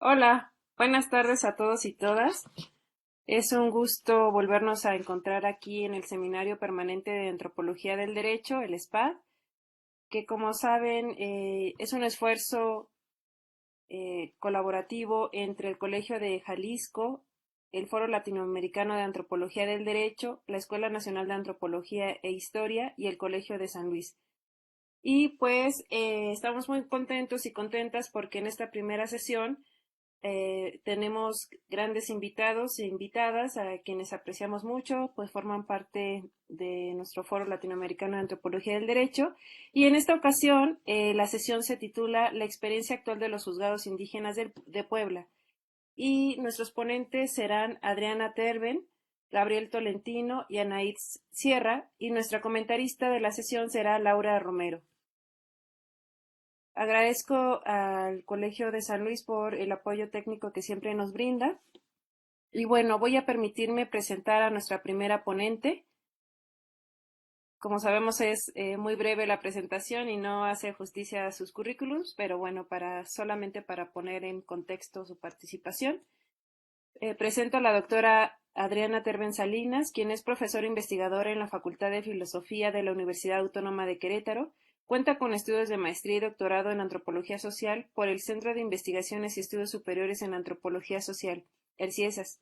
Hola, buenas tardes a todos y todas. Es un gusto volvernos a encontrar aquí en el Seminario Permanente de Antropología del Derecho, el SPAD, que como saben es un esfuerzo colaborativo entre el Colegio de Jalisco, el Foro Latinoamericano de Antropología del Derecho, la Escuela Nacional de Antropología e Historia y el Colegio de San Luis. Y pues estamos muy contentos y contentas porque en esta primera sesión tenemos grandes invitados e invitadas a quienes apreciamos mucho, pues forman parte de nuestro Foro Latinoamericano de Antropología del Derecho. Y en esta ocasión, la sesión se titula La experiencia actual de los juzgados indígenas de Puebla. Y nuestros ponentes serán Adriana Terben, Gabriel Tolentino y Anaid Sierra, y nuestra comentarista de la sesión será Laura Romero. Agradezco al Colegio de San Luis por el apoyo técnico que siempre nos brinda. Y bueno, voy a permitirme presentar a nuestra primera ponente. Como sabemos es muy breve la presentación y no hace justicia a sus currículums, pero bueno, solamente para poner en contexto su participación. Presento a la doctora Adriana Terben Salinas, quien es profesora investigadora en la Facultad de Filosofía de la Universidad Autónoma de Querétaro. Cuenta con estudios de maestría y doctorado en Antropología Social por el Centro de Investigaciones y Estudios Superiores en Antropología Social, el CIESAS.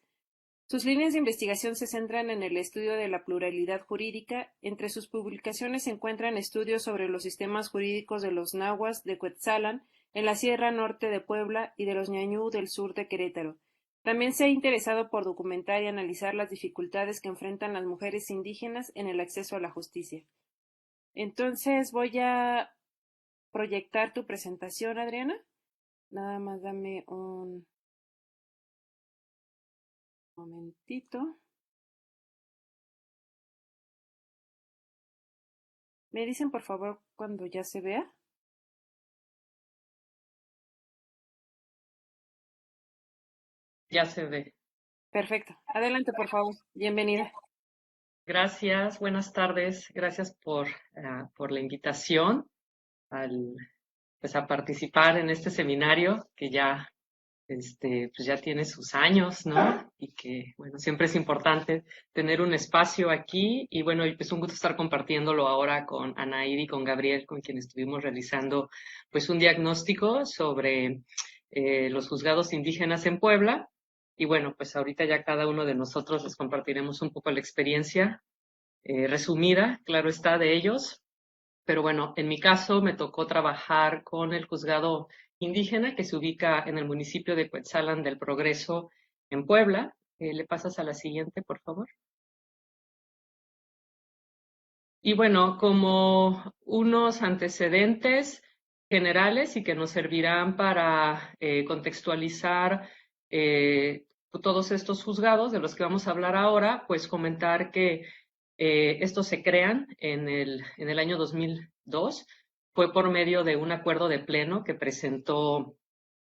Sus líneas de investigación se centran en el estudio de la pluralidad jurídica. Entre sus publicaciones se encuentran estudios sobre los sistemas jurídicos de los nahuas de Cuetzalan, en la Sierra Norte de Puebla y de los ñañú del sur de Querétaro. También se ha interesado por documentar y analizar las dificultades que enfrentan las mujeres indígenas en el acceso a la justicia. Entonces voy a proyectar tu presentación, Adriana. Nada más dame un momentito. ¿Me dicen por favor cuando ya se vea? Ya se ve. Perfecto. Adelante, por favor. Bienvenida. Gracias, buenas tardes. Gracias por la invitación pues a participar en este seminario que ya, pues ya tiene sus años, ¿no? Y que, bueno, siempre es importante tener un espacio aquí. Y bueno, y pues un gusto estar compartiéndolo ahora con Anaid y con Gabriel, con quien estuvimos realizando pues un diagnóstico sobre los juzgados indígenas en Puebla. Y bueno, pues ahorita ya cada uno de nosotros les compartiremos un poco la experiencia resumida, claro está, de ellos. Pero bueno, en mi caso me tocó trabajar con el juzgado indígena que se ubica en el municipio de Cuetzalan del Progreso, en Puebla. ¿Le pasas a la siguiente, por favor? Y bueno, como unos antecedentes generales y que nos servirán para contextualizar todos estos juzgados de los que vamos a hablar ahora, pues comentar que estos se crean en el año 2002. Fue por medio de un acuerdo de pleno que presentó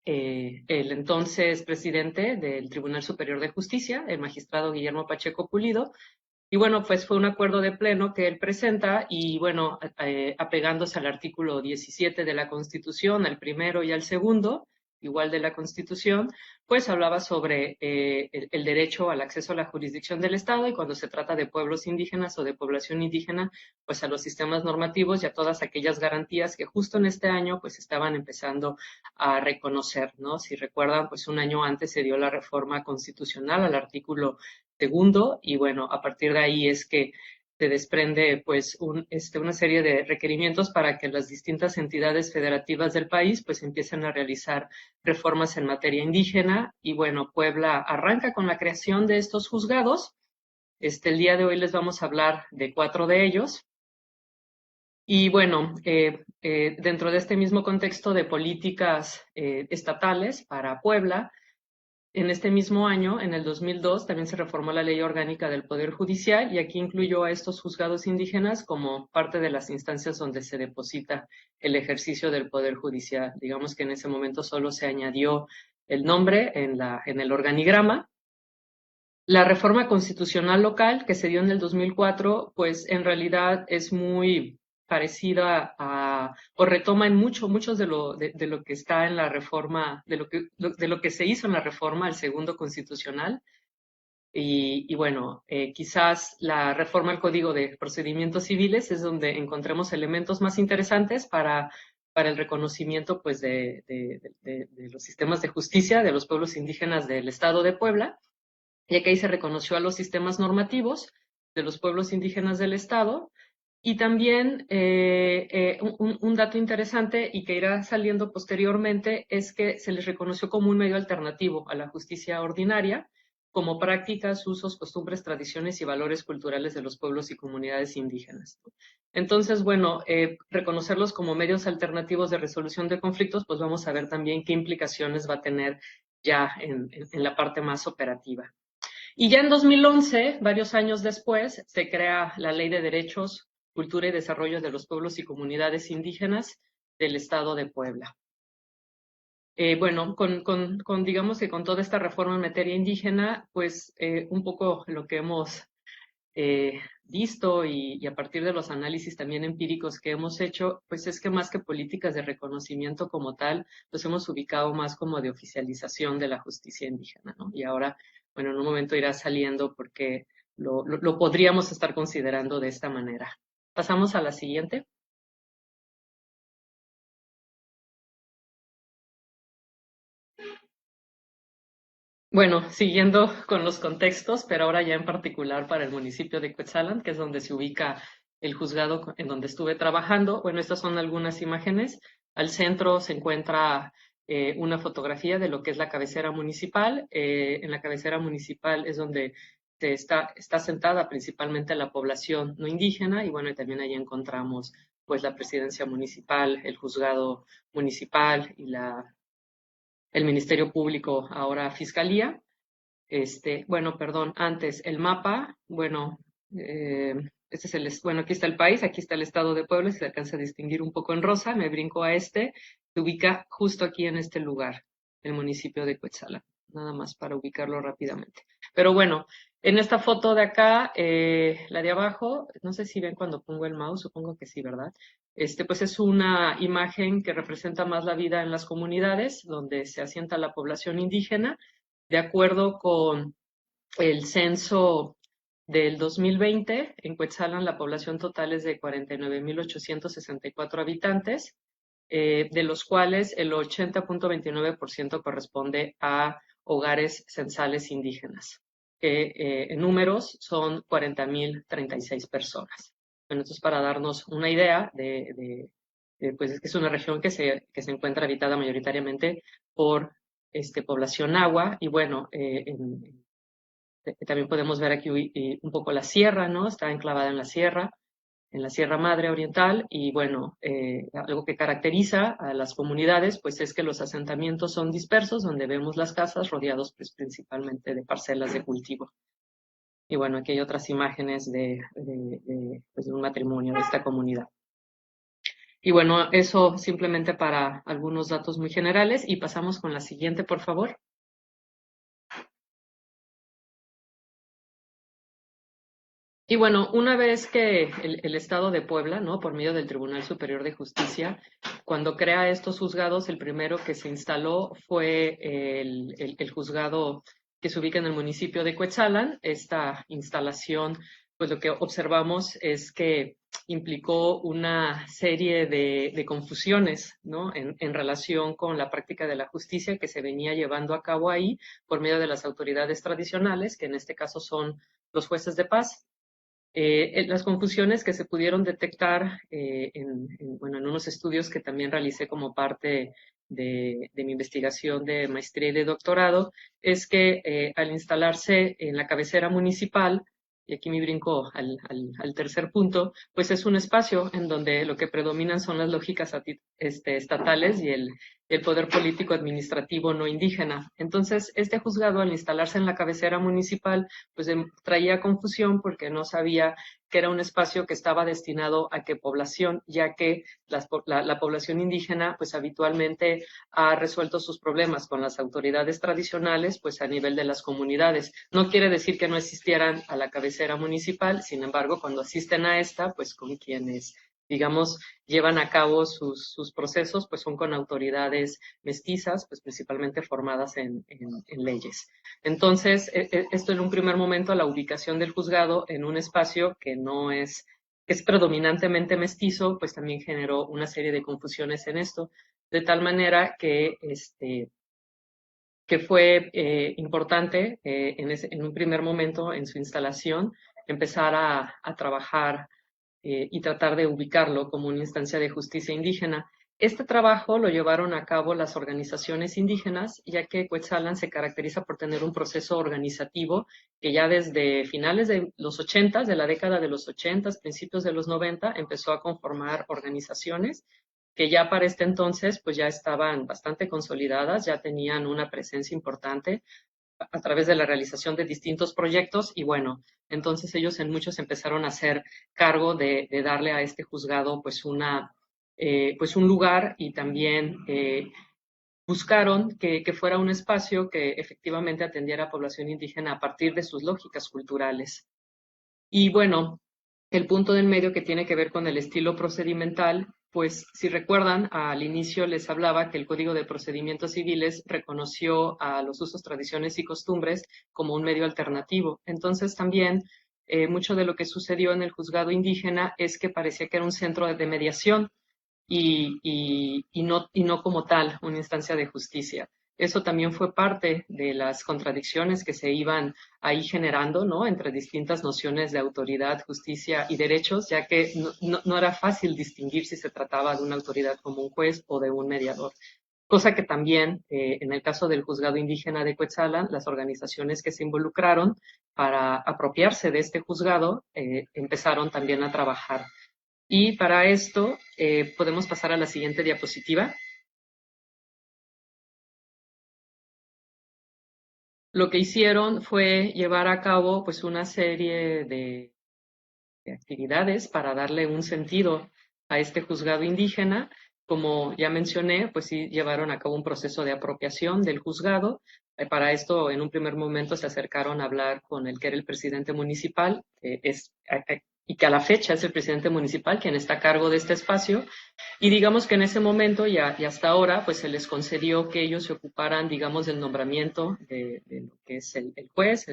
el entonces presidente del Tribunal Superior de Justicia, el magistrado Guillermo Pacheco Pulido. Y bueno, pues fue un acuerdo de pleno que él presenta y bueno, apegándose al artículo 17 de la Constitución, al primero y al segundo, igual de la Constitución, pues hablaba sobre el derecho al acceso a la jurisdicción del Estado y cuando se trata de pueblos indígenas o de población indígena, pues a los sistemas normativos y a todas aquellas garantías que justo en este año pues estaban empezando a reconocer, ¿no? Si recuerdan, pues un año antes se dio la reforma constitucional al artículo segundo y bueno, a partir de ahí es que se desprende pues una serie de requerimientos para que las distintas entidades federativas del país pues empiecen a realizar reformas en materia indígena y bueno, Puebla arranca con la creación de estos juzgados. El día de hoy les vamos a hablar de 4 de ellos. Y bueno, dentro de este mismo contexto de políticas estatales para Puebla, en este mismo año, en el 2002, también se reformó la Ley Orgánica del Poder Judicial y aquí incluyó a estos juzgados indígenas como parte de las instancias donde se deposita el ejercicio del Poder Judicial. Digamos que en ese momento solo se añadió el nombre en el organigrama. La reforma constitucional local que se dio en el 2004, pues en realidad es muy parecida o retoma en muchos de lo que está en la reforma, de lo que se hizo en la reforma al segundo constitucional. Y bueno, quizás la reforma al Código de Procedimientos Civiles es donde encontremos elementos más interesantes para el reconocimiento pues, de los sistemas de justicia de los pueblos indígenas del Estado de Puebla, ya que ahí se reconoció a los sistemas normativos de los pueblos indígenas del Estado. Y también un dato interesante y que irá saliendo posteriormente es que se les reconoció como un medio alternativo a la justicia ordinaria, como prácticas, usos, costumbres, tradiciones y valores culturales de los pueblos y comunidades indígenas. Entonces, bueno, reconocerlos como medios alternativos de resolución de conflictos, pues vamos a ver también qué implicaciones va a tener ya en la parte más operativa. Y ya en 2011, varios años después, se crea la Ley de Derechos, Cultura y Desarrollo de los Pueblos y Comunidades Indígenas del Estado de Puebla. Bueno, digamos que con toda esta reforma en materia indígena, pues un poco lo que hemos visto y a partir de los análisis también empíricos que hemos hecho, pues es que más que políticas de reconocimiento como tal, los hemos ubicado más como de oficialización de la justicia indígena, ¿no? Y ahora, bueno, en un momento irá saliendo porque lo podríamos estar considerando de esta manera. Pasamos a la siguiente. Bueno, siguiendo con los contextos, pero ahora ya en particular para el municipio de Cuetzalan, que es donde se ubica el juzgado en donde estuve trabajando. Bueno, estas son algunas imágenes. Al centro se encuentra una fotografía de lo que es la cabecera municipal. En la cabecera municipal es donde está sentada principalmente la población no indígena y bueno, y también ahí encontramos pues la presidencia municipal, el juzgado municipal y el Ministerio Público, ahora Fiscalía. Bueno, perdón, antes el mapa, bueno, este es bueno, aquí está el país, aquí está el estado de Puebla, se alcanza a distinguir un poco en rosa, me brinco a se ubica justo aquí en este lugar, el municipio de Cuetzalan, nada más para ubicarlo rápidamente. Pero bueno, en esta foto de acá, la de abajo, no sé si ven cuando pongo el mouse, supongo que sí, ¿verdad? Pues es una imagen que representa más la vida en las comunidades, donde se asienta la población indígena, de acuerdo con el censo del 2020, en Cuetzalan la población total es de 49.864 habitantes, de los cuales el 80.29% corresponde a hogares censales indígenas, que en números son 40.036 personas. Bueno, entonces para darnos una idea pues es que es una región que se encuentra habitada mayoritariamente por población nahua y bueno, también podemos ver aquí un poco la sierra, ¿no? Está enclavada en la Sierra Madre Oriental y bueno, algo que caracteriza a las comunidades pues es que los asentamientos son dispersos, donde vemos las casas rodeados pues principalmente de parcelas de cultivo. Y bueno, aquí hay otras imágenes pues, de un matrimonio de esta comunidad. Y bueno, eso simplemente para algunos datos muy generales y pasamos con la siguiente, por favor. Y bueno, una vez que el Estado de Puebla, ¿no? Por medio del Tribunal Superior de Justicia, cuando crea estos juzgados, el primero que se instaló fue el juzgado que se ubica en el municipio de Cuetzalan. Esta instalación, pues lo que observamos es que implicó una serie de confusiones, ¿no? En relación con la práctica de la justicia que se venía llevando a cabo ahí por medio de las autoridades tradicionales, que en este caso son los jueces de paz. Las confusiones que se pudieron detectar bueno, en unos estudios que también realicé como parte de mi investigación de maestría y de doctorado, es que al instalarse en la cabecera municipal, y aquí me brinco al tercer punto, pues es un espacio en donde lo que predominan son las lógicas estatales y el poder político administrativo no indígena. Entonces, este juzgado al instalarse en la cabecera municipal, pues traía confusión porque no sabía que era un espacio que estaba destinado a qué población, ya que la población indígena pues habitualmente ha resuelto sus problemas con las autoridades tradicionales pues a nivel de las comunidades. No quiere decir que no existieran a la cabecera municipal, sin embargo, cuando asisten a esta, pues con quienes digamos, llevan a cabo sus procesos, pues son con autoridades mestizas, pues principalmente formadas en leyes. Entonces, esto en un primer momento, la ubicación del juzgado en un espacio que no es predominantemente mestizo, pues también generó una serie de confusiones en esto, de tal manera que fue importante en un primer momento en su instalación empezar a trabajar y tratar de ubicarlo como una instancia de justicia indígena. Este trabajo lo llevaron a cabo las organizaciones indígenas, ya que Cuetzalan se caracteriza por tener un proceso organizativo que ya desde finales de los 80, de la década de los 80, principios de los 90, empezó a conformar organizaciones que ya para este entonces pues ya estaban bastante consolidadas, ya tenían una presencia importante a través de la realización de distintos proyectos y bueno, entonces ellos en muchos empezaron a hacer cargo de darle a este juzgado pues un lugar y también buscaron que fuera un espacio que efectivamente atendiera a población indígena a partir de sus lógicas culturales. Y bueno, el punto del medio que tiene que ver con el estilo procedimental, pues si recuerdan, al inicio les hablaba que el Código de Procedimientos Civiles reconoció a los usos, tradiciones y costumbres como un medio alternativo. Entonces también mucho de lo que sucedió en el juzgado indígena es que parecía que era un centro de mediación y no como tal una instancia de justicia. Eso también fue parte de las contradicciones que se iban ahí generando, ¿no? Entre distintas nociones de autoridad, justicia y derechos, ya que no era fácil distinguir si se trataba de una autoridad como un juez o de un mediador. Cosa que también, en el caso del juzgado indígena de Cuetzalan, las organizaciones que se involucraron para apropiarse de este juzgado empezaron también a trabajar. Y para esto podemos pasar a la siguiente diapositiva. Lo que hicieron fue llevar a cabo pues una serie de actividades para darle un sentido a este juzgado indígena. Como ya mencioné, pues sí llevaron a cabo un proceso de apropiación del juzgado. Para esto, en un primer momento, se acercaron a hablar con el que era el presidente municipal, y que a la fecha es el presidente municipal quien está a cargo de este espacio. Y digamos que en ese momento y hasta ahora, pues se les concedió que ellos se ocuparan, digamos, del nombramiento de lo que es el juez,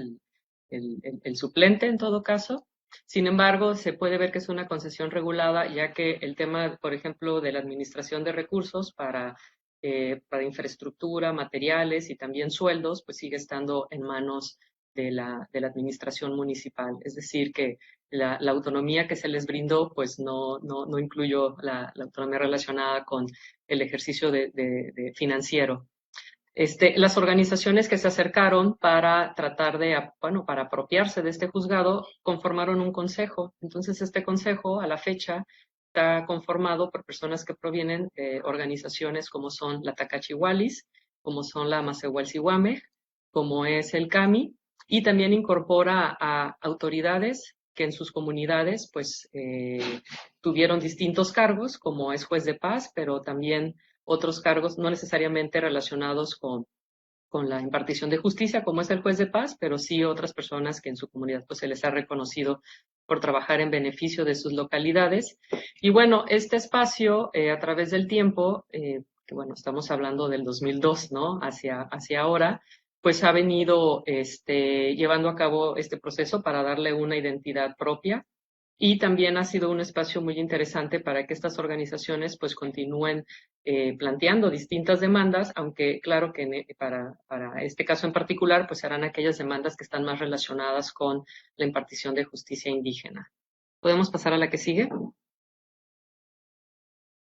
el suplente en todo caso. Sin embargo, se puede ver que es una concesión regulada, ya que el tema, por ejemplo, de la administración de recursos para infraestructura, materiales y también sueldos, pues sigue estando en manos de la administración municipal. Es decir, que la autonomía que se les brindó, pues no incluyó la autonomía relacionada con el ejercicio de financiero. Las organizaciones que se acercaron para tratar para apropiarse de este juzgado, conformaron un consejo. Entonces, este consejo, a la fecha, está conformado por personas que provienen de organizaciones como son la Tacachihualis, como son la Masehualcihuamej, como es el CAMI, y también incorpora a autoridades que en sus comunidades, pues, tuvieron distintos cargos, como es juez de paz, pero también otros cargos no necesariamente relacionados con la impartición de justicia, como es el juez de paz, pero sí otras personas que en su comunidad pues se les ha reconocido por trabajar en beneficio de sus localidades. Y bueno, este espacio a través del tiempo, que bueno, estamos hablando del 2002, ¿no? Hacia ahora, pues ha venido llevando a cabo este proceso para darle una identidad propia y también ha sido un espacio muy interesante para que estas organizaciones pues continúen planteando distintas demandas, aunque claro que para este caso en particular pues serán aquellas demandas que están más relacionadas con la impartición de justicia indígena. ¿Podemos pasar a la que sigue?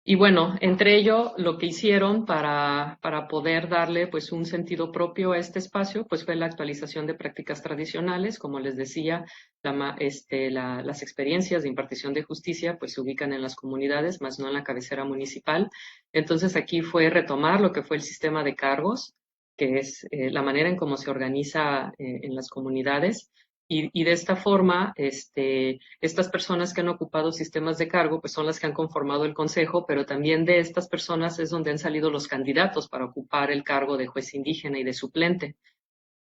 Y bueno, entre ello, lo que hicieron para poder darle pues un sentido propio a este espacio, pues fue la actualización de prácticas tradicionales. Como les decía, las experiencias de impartición de justicia pues se ubican en las comunidades, más no en la cabecera municipal. Entonces aquí fue retomar lo que fue el sistema de cargos, que es la manera en cómo se organiza en las comunidades. Y de esta forma, estas personas que han ocupado sistemas de cargo, pues son las que han conformado el consejo, pero también de estas personas es donde han salido los candidatos para ocupar el cargo de juez indígena y de suplente.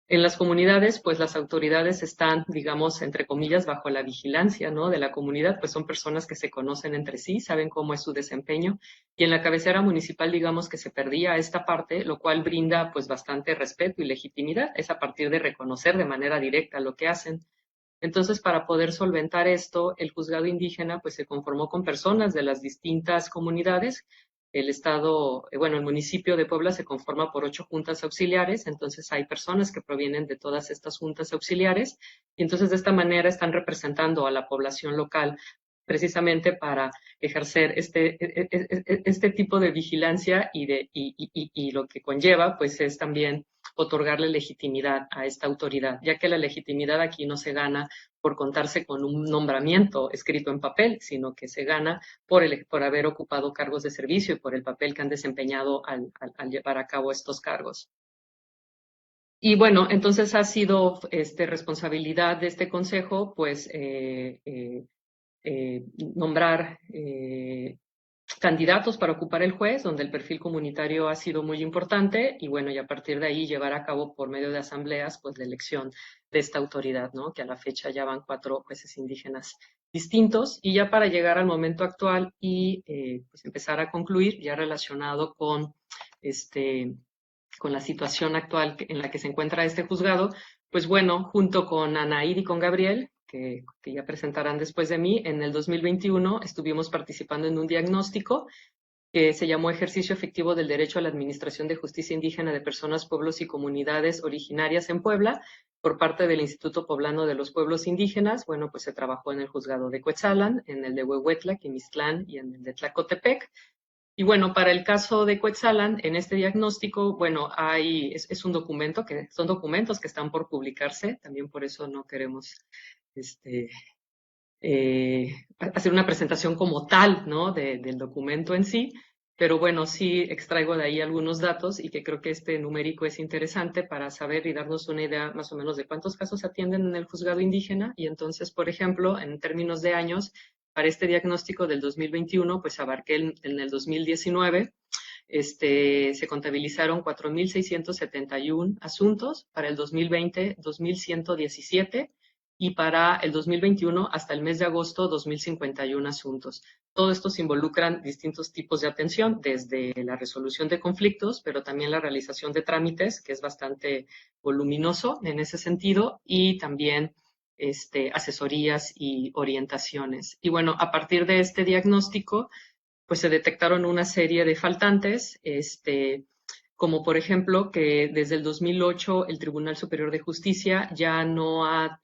En las comunidades, pues las autoridades están, digamos, entre comillas, bajo la vigilancia, ¿no? De la comunidad, pues son personas que se conocen entre sí, saben cómo es su desempeño. Y en la cabecera municipal, digamos que se perdía esta parte, lo cual brinda, pues, bastante respeto y legitimidad. Es a partir de reconocer de manera directa lo que hacen. Entonces, para poder solventar esto, el juzgado indígena pues se conformó con personas de las distintas comunidades. El estado, bueno, el municipio de Puebla se conforma por 8 juntas auxiliares, entonces hay personas que provienen de todas estas juntas auxiliares y entonces de esta manera están representando a la población local precisamente para ejercer este tipo de vigilancia y lo que conlleva pues es también otorgarle legitimidad a esta autoridad, ya que la legitimidad aquí no se gana por contarse con un nombramiento escrito en papel, sino que se gana por haber ocupado cargos de servicio y por el papel que han desempeñado al llevar a cabo estos cargos. Y bueno, entonces ha sido responsabilidad de este consejo, pues, nombrar candidatos para ocupar el juez, donde el perfil comunitario ha sido muy importante y bueno, y a partir de ahí llevar a cabo por medio de asambleas, pues la elección de esta autoridad, ¿no? Que a la fecha ya van 4 jueces indígenas distintos y ya para llegar al momento actual y pues empezar a concluir ya relacionado con la situación actual en la que se encuentra este juzgado, pues bueno, junto con Anaíd y con Gabriel, que ya presentarán después de mí, en el 2021 estuvimos participando en un diagnóstico que se llamó Ejercicio Efectivo del Derecho a la Administración de Justicia Indígena de Personas, Pueblos y Comunidades Originarias en Puebla, por parte del Instituto Poblano de los Pueblos Indígenas. Bueno, pues se trabajó en el juzgado de Cuetzalan, en el de Huehuetla, Quimistlán y en el de Tlacotepec. Y bueno, para el caso de Cuetzalan, en este diagnóstico, bueno, es un documento son documentos que están por publicarse, también por eso no queremos este, hacer una presentación como tal, ¿no? Del documento en sí, pero bueno, sí extraigo de ahí algunos datos y que creo que este numérico es interesante para saber y darnos una idea más o menos de cuántos casos se atienden en el juzgado indígena. Y entonces, por ejemplo, en términos de años, para este diagnóstico del 2021, pues abarqué en el 2019 se contabilizaron 4.671 asuntos, para el 2020 2.117 y para el 2021 hasta el mes de agosto 2.051 asuntos. Todo esto se involucran distintos tipos de atención, desde la resolución de conflictos, pero también la realización de trámites, que es bastante voluminoso en ese sentido, y también asesorías y orientaciones. Y bueno, a partir de este diagnóstico, pues se detectaron una serie de faltantes, como por ejemplo que desde el 2008 el Tribunal Superior de Justicia ya no ha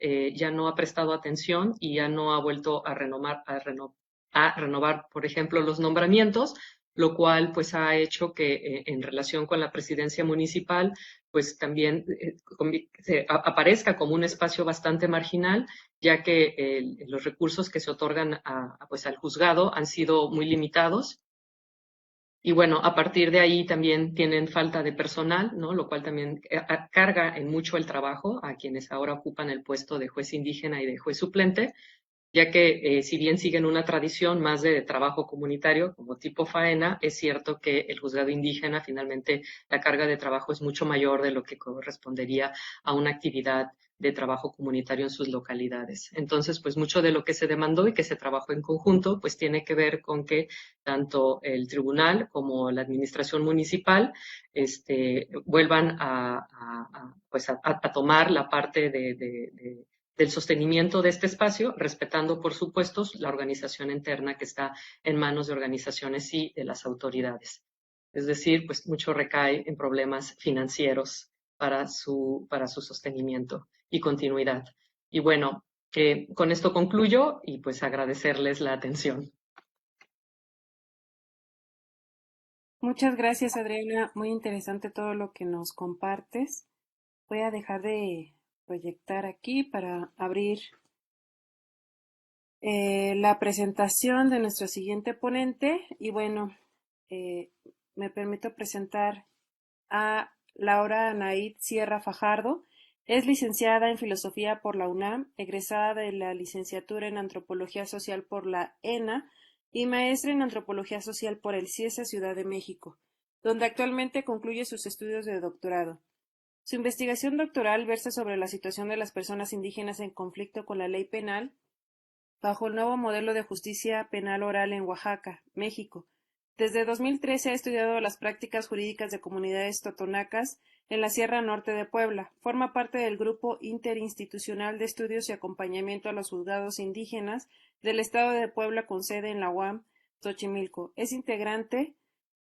prestado atención y ya no ha vuelto a renovar, por ejemplo, los nombramientos, lo cual pues ha hecho que en relación con la presidencia municipal pues también aparezca como un espacio bastante marginal, ya que los recursos que se otorgan pues, al juzgado han sido muy limitados. Y bueno, a partir de ahí también tienen falta de personal, ¿no? Lo cual también carga en mucho el trabajo a quienes ahora ocupan el puesto de juez indígena y de juez suplente, ya que si bien siguen una tradición más de trabajo comunitario como tipo faena, es cierto que el juzgado indígena finalmente la carga de trabajo es mucho mayor de lo que correspondería a una actividad de trabajo comunitario en sus localidades. Entonces, pues mucho de lo que se demandó y que se trabajó en conjunto, pues tiene que ver con que tanto el tribunal como la administración municipal vuelvan pues a tomar la parte del sostenimiento de este espacio, respetando, por supuesto, la organización interna que está en manos de organizaciones y de las autoridades. Es decir, pues mucho recae en problemas financieros para su sostenimiento y continuidad. Y bueno, con esto concluyo y pues agradecerles la atención. Muchas gracias, Adriana. Muy interesante todo lo que nos compartes. Voy a dejar de proyectar aquí para abrir la presentación de nuestro siguiente ponente. Y bueno, eh, me permito presentar a Laura Anaid Sierra Fajardo. Es licenciada en Filosofía por la UNAM, egresada de la licenciatura en Antropología Social por la ENA y maestra en Antropología Social por el CIESA Ciudad de México, donde actualmente concluye sus estudios de doctorado. Su investigación doctoral versa sobre la situación de las personas indígenas en conflicto con la ley penal bajo el nuevo modelo de justicia penal oral en Oaxaca, México. Desde 2013 ha estudiado las prácticas jurídicas de comunidades totonacas en la Sierra Norte de Puebla. Forma parte del Grupo Interinstitucional de Estudios y Acompañamiento a los Juzgados Indígenas del Estado de Puebla con sede en la UAM, Xochimilco. Es integrante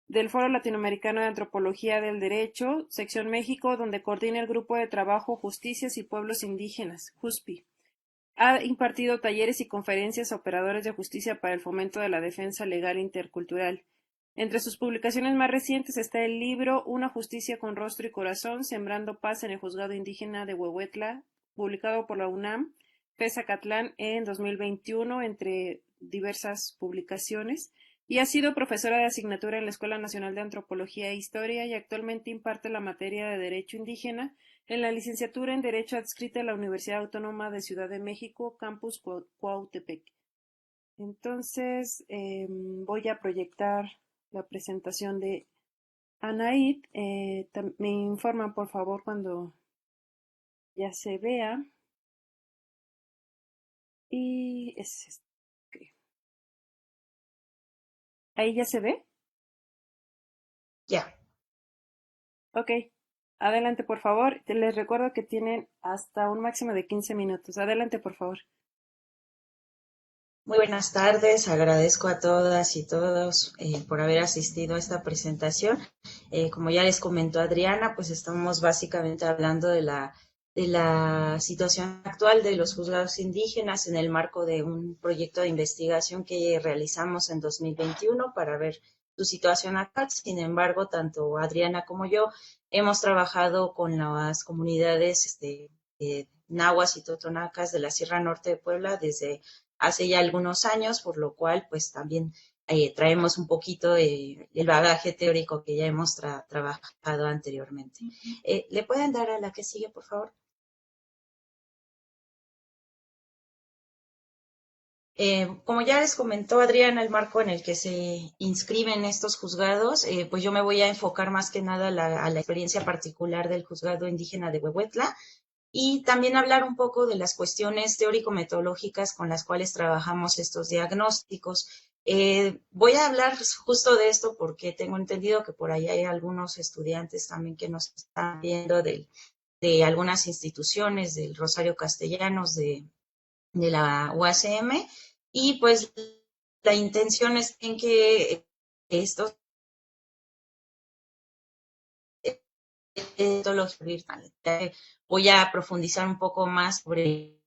del Foro Latinoamericano de Antropología del Derecho, Sección México, donde coordina el Grupo de Trabajo Justicias y Pueblos Indígenas, JUSPI. Ha impartido talleres y conferencias a operadores de justicia para el fomento de la defensa legal intercultural. Entre sus publicaciones más recientes está el libro Una justicia con rostro y corazón, Sembrando paz en el juzgado indígena de Huehuetla, publicado por la UNAM, FES-Acatlán en 2021, entre diversas publicaciones, y ha sido profesora de asignatura en la Escuela Nacional de Antropología e Historia y actualmente imparte la materia de Derecho Indígena en la licenciatura en Derecho adscrita a la Universidad Autónoma de Ciudad de México, Campus Cuautepec. Entonces, voy a proyectar la presentación de Anaid. Me informan, por favor, cuando ya se vea. Y okay. ¿Ahí ya se ve? Ya. Ok. Adelante, por favor. Les recuerdo que tienen hasta un máximo de 15 minutos. Adelante, por favor. Muy buenas tardes, agradezco a todas y todos por haber asistido a esta presentación. Como ya les comentó Adriana, pues estamos básicamente hablando de la situación actual de los juzgados indígenas en el marco de un proyecto de investigación que realizamos en 2021 para ver su situación actual. Sin embargo, tanto Adriana como yo hemos trabajado con las comunidades nahuas y totonacas de la Sierra Norte de Puebla desde hace ya algunos años, por lo cual pues también traemos un poquito el bagaje teórico que ya hemos trabajado anteriormente. ¿Le pueden dar a la que sigue, por favor? Como ya les comentó Adriana, el marco en el que se inscriben estos juzgados, pues yo me voy a enfocar más que nada a la experiencia particular del juzgado indígena de Huehuetla, y también hablar un poco de las cuestiones teórico-metodológicas con las cuales trabajamos estos diagnósticos. Voy a hablar justo de esto porque tengo entendido que por ahí hay algunos estudiantes también que nos están viendo de algunas instituciones, del Rosario Castellanos, de la UACM, y pues la intención es en que estos metodología virtual. Voy a profundizar un poco más sobre.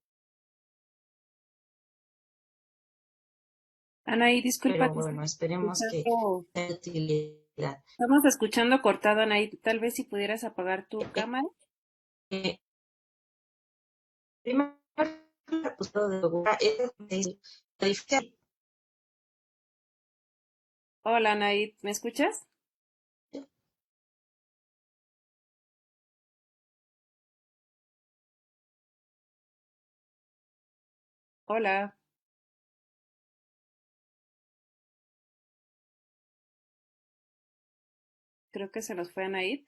Anaí, disculpa, Pero bueno, esperemos que sea de utilidad. estamos escuchando cortado, Anaí. Tal vez si pudieras apagar tu cámara. Primero, pues, Hola, Anaí, ¿me escuchas? Hola. Creo que se nos fue Anaí.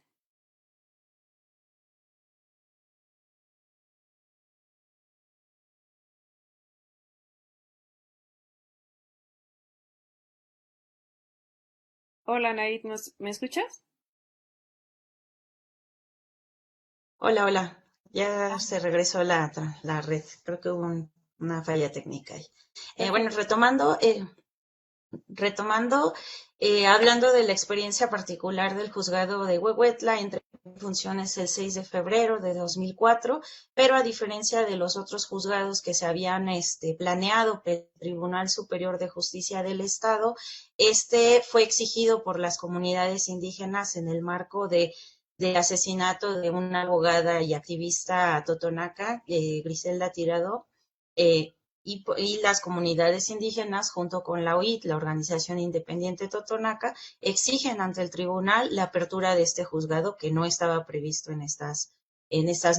Hola, Anaí, ¿me escuchas? Hola, hola. Ya se regresó la red. Creo que hubo una falla técnica ahí. Bueno, Perfecto. retomando, hablando de la experiencia particular del juzgado de Huehuetla, entré en funciones el 6 de febrero de 2004, pero a diferencia de los otros juzgados que se habían planeado por el Tribunal Superior de Justicia del Estado, este fue exigido por las comunidades indígenas en el marco del asesinato de una abogada y activista totonaca, Griselda Tirado, y las comunidades indígenas, junto con la OIT, la Organización Independiente Totonaca, exigen ante el tribunal la apertura de este juzgado que no estaba previsto en estas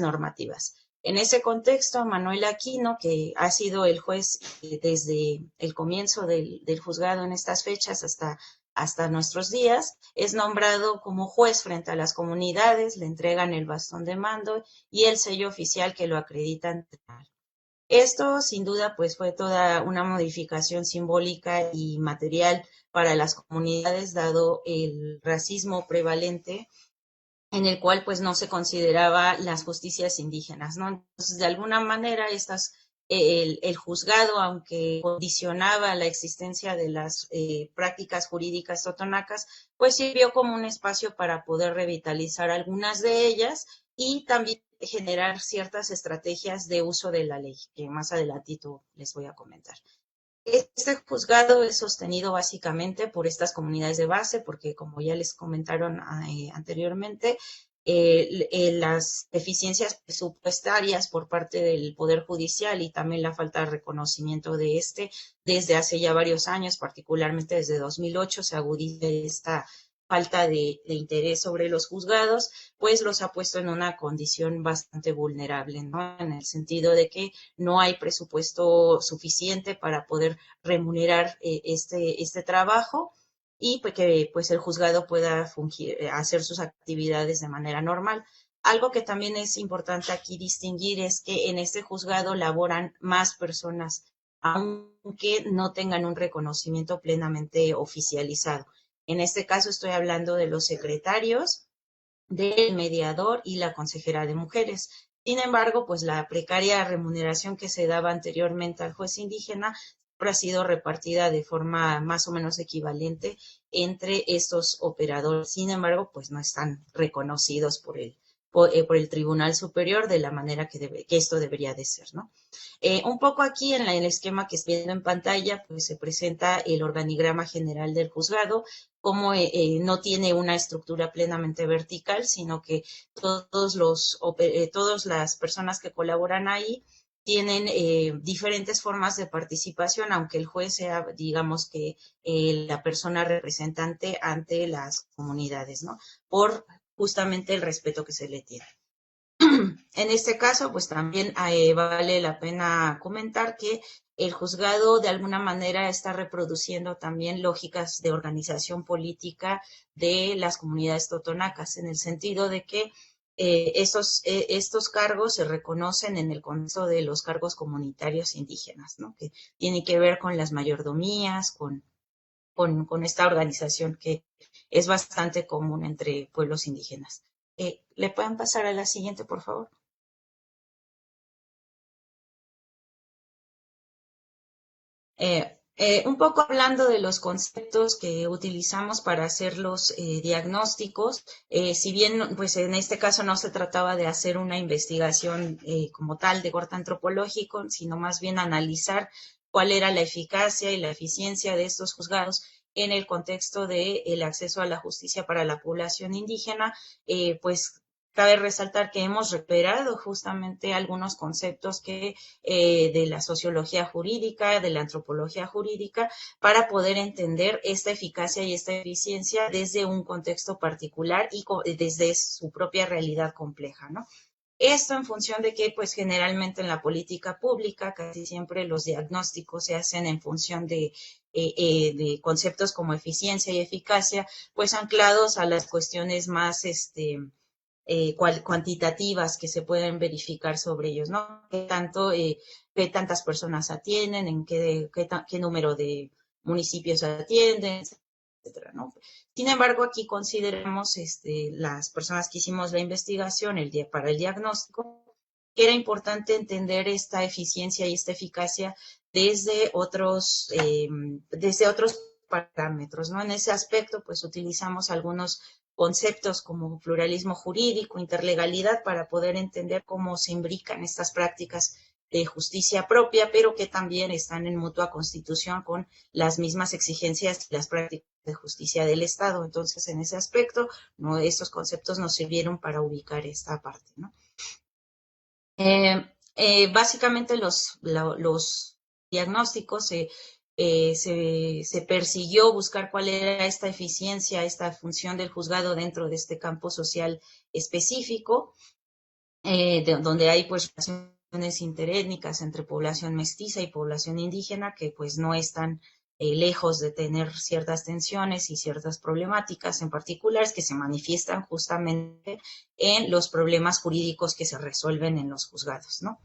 normativas. En ese contexto, Manuel Aquino, que ha sido el juez desde el comienzo del juzgado en estas fechas hasta nuestros días, es nombrado como juez frente a las comunidades, le entregan el bastón de mando y el sello oficial que lo acredita. Esto, sin duda, pues fue toda una modificación simbólica y material para las comunidades, dado el racismo prevalente en el cual pues no se consideraba las justicias indígenas, ¿no? Entonces, de alguna manera, el juzgado, aunque condicionaba la existencia de las prácticas jurídicas totonacas, pues sirvió como un espacio para poder revitalizar algunas de ellas y también generar ciertas estrategias de uso de la ley, que más adelantito les voy a comentar. Este juzgado es sostenido básicamente por estas comunidades de base, porque como ya les comentaron anteriormente, las deficiencias presupuestarias por parte del Poder Judicial y también la falta de reconocimiento de desde hace ya varios años, particularmente desde 2008, se agudiza esta falta de interés sobre los juzgados, pues los ha puesto en una condición bastante vulnerable, ¿no? En el sentido de que no hay presupuesto suficiente para poder remunerar este trabajo y pues, que pues el juzgado pueda hacer sus actividades de manera normal. Algo que también es importante aquí distinguir es que en este juzgado laboran más personas, aunque no tengan un reconocimiento plenamente oficializado. En este caso estoy hablando de los secretarios, del mediador y la consejera de mujeres. Sin embargo, pues la precaria remuneración que se daba anteriormente al juez indígena siempre ha sido repartida de forma más o menos equivalente entre estos operadores. Sin embargo, pues no están reconocidos por el Tribunal Superior de la manera que esto debería de ser, ¿no? Un poco aquí en el esquema que estoy viendo en pantalla, pues se presenta el organigrama general del juzgado, como no tiene una estructura plenamente vertical, sino que todas las personas que colaboran ahí tienen diferentes formas de participación, aunque el juez sea, digamos que la persona representante ante las comunidades, ¿no? Por justamente el respeto que se le tiene. En este caso, pues también vale la pena comentar que el juzgado de alguna manera está reproduciendo también lógicas de organización política de las comunidades totonacas, en el sentido de que estos cargos se reconocen en el contexto de los cargos comunitarios indígenas, ¿no? Que tienen que ver con las mayordomías, con esta organización que es bastante común entre pueblos indígenas. ¿Le pueden pasar a la siguiente, por favor? Un poco hablando de los conceptos que utilizamos para hacer los diagnósticos, si bien pues en este caso no se trataba de hacer una investigación como tal de corte antropológico, sino más bien analizar cuál era la eficacia y la eficiencia de estos juzgados en el contexto del acceso a la justicia para la población indígena, pues cabe resaltar que hemos recuperado justamente algunos conceptos de la sociología jurídica, de la antropología jurídica, para poder entender esta eficacia y esta eficiencia desde un contexto particular y desde su propia realidad compleja, ¿no? Esto en función de que, pues generalmente en la política pública, casi siempre los diagnósticos se hacen en función de conceptos como eficiencia y eficacia, pues anclados a las cuestiones más cuantitativas que se pueden verificar sobre ellos, ¿no? Qué tantas personas atienden, qué número de municipios atienden, etcétera, ¿no? Sin embargo, aquí consideramos las personas que hicimos la investigación para el diagnóstico, que era importante entender esta eficiencia y esta eficacia desde otros parámetros, ¿no? En ese aspecto, pues utilizamos algunos conceptos como pluralismo jurídico, interlegalidad, para poder entender cómo se imbrican estas prácticas de justicia propia, pero que también están en mutua constitución con las mismas exigencias y las prácticas de justicia del Estado. Entonces, en ese aspecto, estos conceptos nos sirvieron para ubicar esta parte, ¿no? Básicamente los diagnósticos se persiguió buscar cuál era esta eficiencia, esta función del juzgado dentro de este campo social específico, donde hay pues relaciones interétnicas entre población mestiza y población indígena que pues no están lejos de tener ciertas tensiones y ciertas problemáticas en particulares que se manifiestan justamente en los problemas jurídicos que se resuelven en los juzgados, ¿no?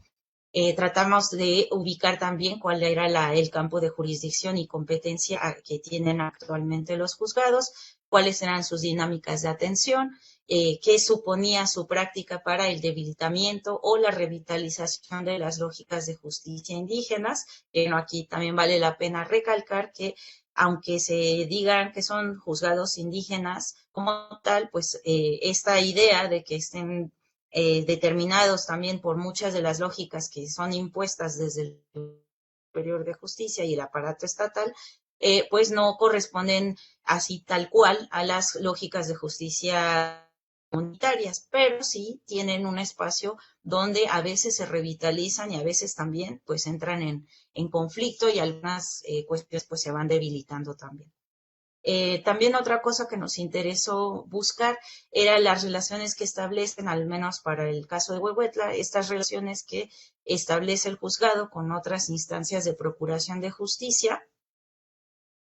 Tratamos de ubicar también cuál era el campo de jurisdicción y competencia que tienen actualmente los juzgados, cuáles eran sus dinámicas de atención, qué suponía su práctica para el debilitamiento o la revitalización de las lógicas de justicia indígenas. Aquí también vale la pena recalcar que aunque se digan que son juzgados indígenas como tal, pues esta idea de que estén determinados también por muchas de las lógicas que son impuestas desde el Superior de Justicia y el aparato estatal, pues no corresponden así tal cual a las lógicas de justicia comunitarias, pero sí tienen un espacio donde a veces se revitalizan y a veces también pues entran en conflicto y algunas cuestiones pues se van debilitando también. También otra cosa que nos interesó buscar era las relaciones que establecen, al menos para el caso de Huehuetla, estas relaciones que establece el juzgado con otras instancias de procuración de justicia,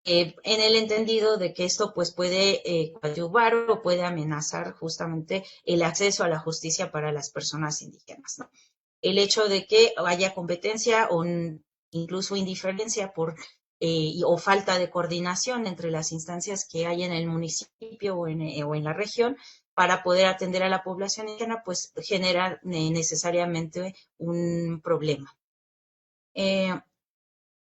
en el entendido de que esto pues puede coadyuvar o puede amenazar justamente el acceso a la justicia para las personas indígenas, ¿no? El hecho de que haya competencia o incluso indiferencia o falta de coordinación entre las instancias que hay en el municipio o en la región para poder atender a la población indígena, pues genera necesariamente un problema.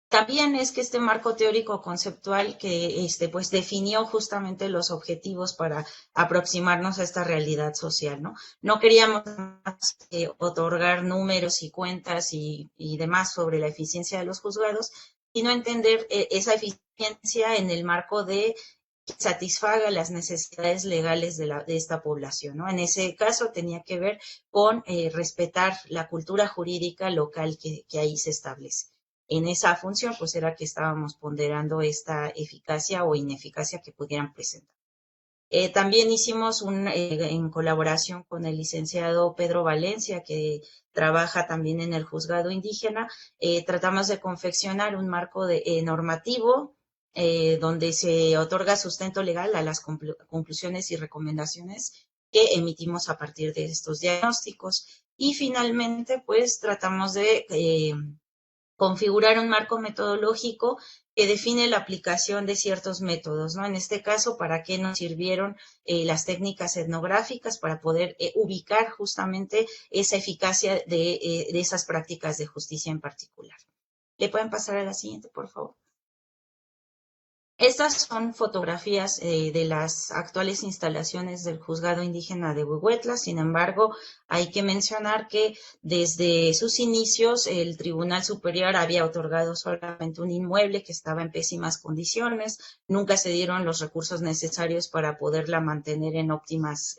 También es que este marco teórico conceptual que pues definió justamente los objetivos para aproximarnos a esta realidad social, ¿no? No queríamos más otorgar números y cuentas y demás sobre la eficiencia de los juzgados, sino entender esa eficiencia en el marco de que satisfaga las necesidades legales de esta población, ¿no? En ese caso tenía que ver con respetar la cultura jurídica local que ahí se establece. En esa función, pues era que estábamos ponderando esta eficacia o ineficacia que pudieran presentar. También hicimos en colaboración con el licenciado Pedro Valencia, que trabaja también en el juzgado indígena, tratamos de confeccionar un marco normativo donde se otorga sustento legal a las conclusiones y recomendaciones que emitimos a partir de estos diagnósticos. Y finalmente, pues tratamos de configurar un marco metodológico que define la aplicación de ciertos métodos, ¿no? En este caso, ¿para qué nos sirvieron las técnicas etnográficas? Para poder ubicar justamente esa eficacia de esas prácticas de justicia en particular. ¿Le pueden pasar a la siguiente, por favor? Estas son fotografías de las actuales instalaciones del juzgado indígena de Huehuetla. Sin embargo, hay que mencionar que desde sus inicios el Tribunal Superior había otorgado solamente un inmueble que estaba en pésimas condiciones. Nunca se dieron los recursos necesarios para poderla mantener en óptimas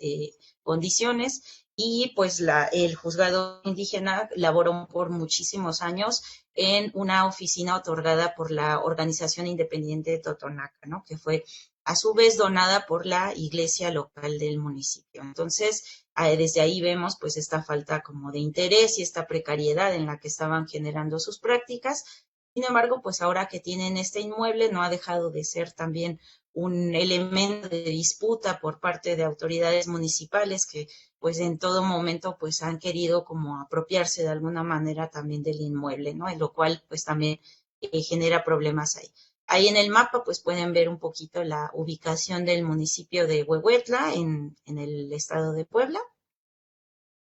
condiciones. Y pues el juzgado indígena laboró por muchísimos años en una oficina otorgada por la Organización Independiente de Totonaca, ¿no? Que fue a su vez donada por la iglesia local del municipio. Entonces, desde ahí vemos pues esta falta como de interés y esta precariedad en la que estaban generando sus prácticas. Sin embargo, pues ahora que tienen este inmueble no ha dejado de ser también un elemento de disputa por parte de autoridades municipales que pues en todo momento pues han querido como apropiarse de alguna manera también del inmueble, ¿no? En lo cual pues también genera problemas ahí. Ahí en el mapa pues pueden ver un poquito la ubicación del municipio de Huehuetla en el estado de Puebla.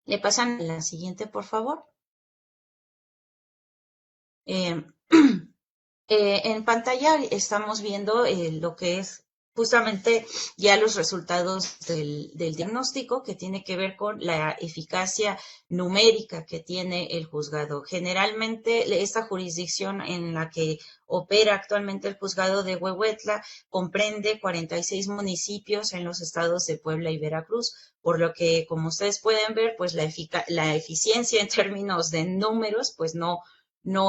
¿Le pasan a la siguiente, por favor? En pantalla estamos viendo lo que es justamente ya los resultados del diagnóstico, que tiene que ver con la eficacia numérica que tiene el juzgado. Generalmente esta jurisdicción en la que opera actualmente el juzgado de Huehuetla comprende 46 municipios en los estados de Puebla y Veracruz, por lo que, como ustedes pueden ver, pues la eficiencia en términos de números, pues no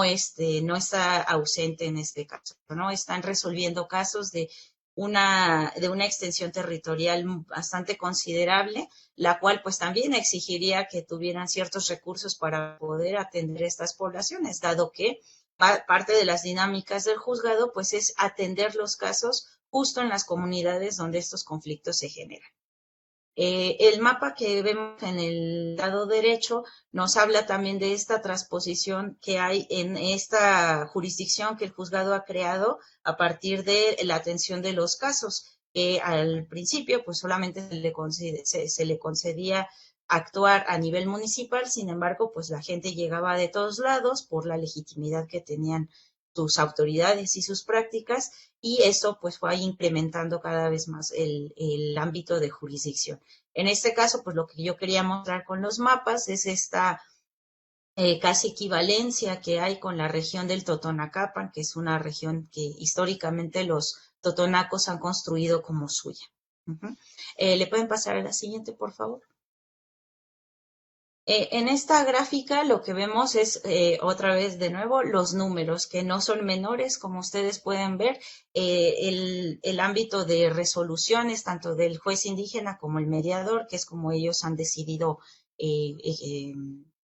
está ausente en este caso, ¿no? Están resolviendo casos de una extensión territorial bastante considerable, la cual pues también exigiría que tuvieran ciertos recursos para poder atender estas poblaciones, dado que parte de las dinámicas del juzgado, pues es atender los casos justo en las comunidades donde estos conflictos se generan. El mapa que vemos en el lado derecho nos habla también de esta transposición que hay en esta jurisdicción que el juzgado ha creado a partir de la atención de los casos, que al principio pues solamente se le concedía actuar a nivel municipal, sin embargo pues la gente llegaba de todos lados por la legitimidad que tenían sus autoridades y sus prácticas, y eso pues fue incrementando cada vez más el ámbito de jurisdicción. En este caso, pues lo que yo quería mostrar con los mapas es esta casi equivalencia que hay con la región del Totonacapan, que es una región que históricamente los totonacos han construido como suya. ¿Le pueden pasar a la siguiente, por favor? En esta gráfica lo que vemos es, otra vez de nuevo, los números, que no son menores, como ustedes pueden ver. El ámbito de resoluciones, tanto del juez indígena como el mediador, que es como ellos han decidido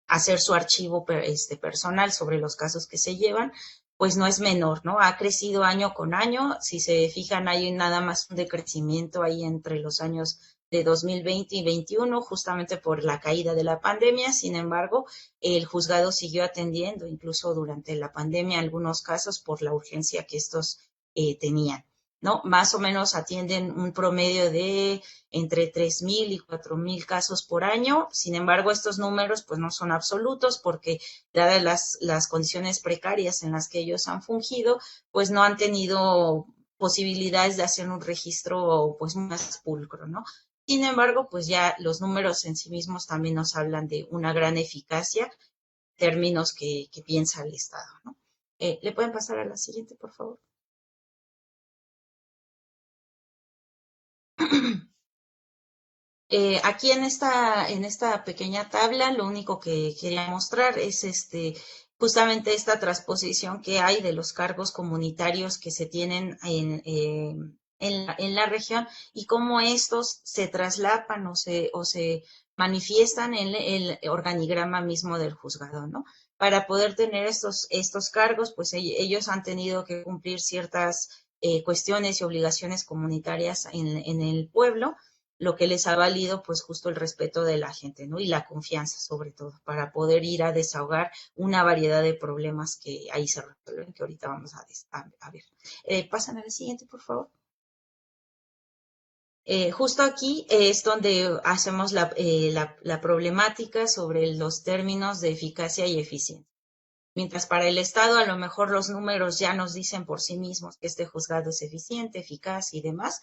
hacer su archivo personal sobre los casos que se llevan, pues no es menor, ¿no? Ha crecido año con año. Si se fijan, hay nada más un decrecimiento ahí entre los años de 2020 y 2021, justamente por la caída de la pandemia. Sin embargo, el juzgado siguió atendiendo, incluso durante la pandemia, algunos casos por la urgencia que estos tenían, ¿no? Más o menos atienden un promedio de entre 3,000 y 4,000 casos por año. Sin embargo, estos números pues no son absolutos porque, dadas las condiciones precarias en las que ellos han fungido, pues no han tenido posibilidades de hacer un registro pues más pulcro, ¿no? Sin embargo, pues ya los números en sí mismos también nos hablan de una gran eficacia, términos que piensa el Estado, ¿no? ¿Le pueden pasar a la siguiente, por favor? Aquí en esta pequeña tabla, lo único que quería mostrar es justamente esta transposición que hay de los cargos comunitarios que se tienen en la región y cómo estos se traslapan o se manifiestan en el organigrama mismo del juzgado, ¿no? Para poder tener estos cargos, pues ellos han tenido que cumplir ciertas cuestiones y obligaciones comunitarias en el pueblo, lo que les ha valido pues justo el respeto de la gente, ¿no? Y la confianza sobre todo, para poder ir a desahogar una variedad de problemas que ahí se resuelven, que ahorita vamos a ver. Pasan a la siguiente, por favor. Justo aquí es donde hacemos la problemática sobre los términos de eficacia y eficiencia. Mientras para el Estado a lo mejor los números ya nos dicen por sí mismos que este juzgado es eficiente, eficaz y demás,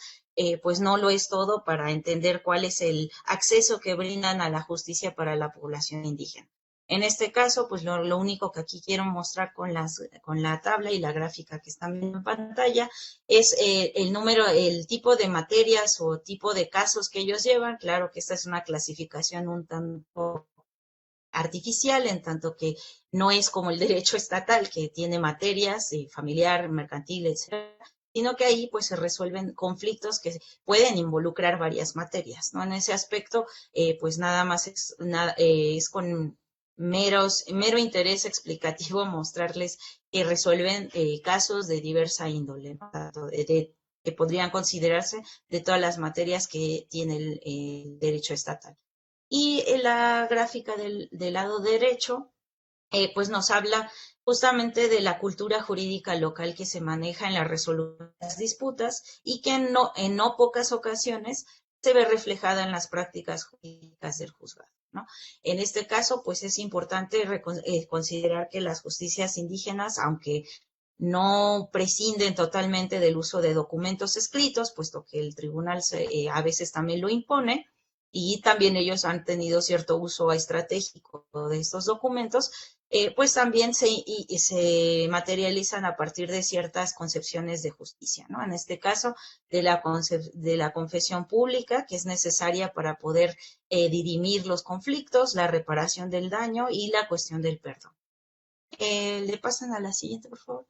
pues no lo es todo para entender cuál es el acceso que brindan a la justicia para la población indígena. En este caso, pues lo único que aquí quiero mostrar con la tabla y la gráfica que están viendo en pantalla es el tipo de materias o tipo de casos que ellos llevan. Claro que esta es una clasificación un tanto artificial, en tanto que no es como el derecho estatal, que tiene materias familiar, mercantil, etcétera, sino que ahí pues se resuelven conflictos que pueden involucrar varias materias, ¿no? En ese aspecto, pues nada más es con mero interés explicativo mostrarles que resuelven casos de diversa índole, ¿no? Que podrían considerarse de todas las materias que tiene el derecho estatal. Y la gráfica del lado derecho, pues nos habla justamente de la cultura jurídica local que se maneja en la resolución de las disputas y que en no pocas ocasiones se ve reflejada en las prácticas jurídicas del juzgado, ¿no? En este caso, pues es importante considerar que las justicias indígenas, aunque no prescinden totalmente del uso de documentos escritos, puesto que el tribunal a veces también lo impone, y también ellos han tenido cierto uso estratégico de estos documentos, pues también se materializan a partir de ciertas concepciones de justicia, ¿no? En este caso, de la confesión pública, que es necesaria para poder dirimir los conflictos, la reparación del daño y la cuestión del perdón. ¿Le pasan a la siguiente, por favor?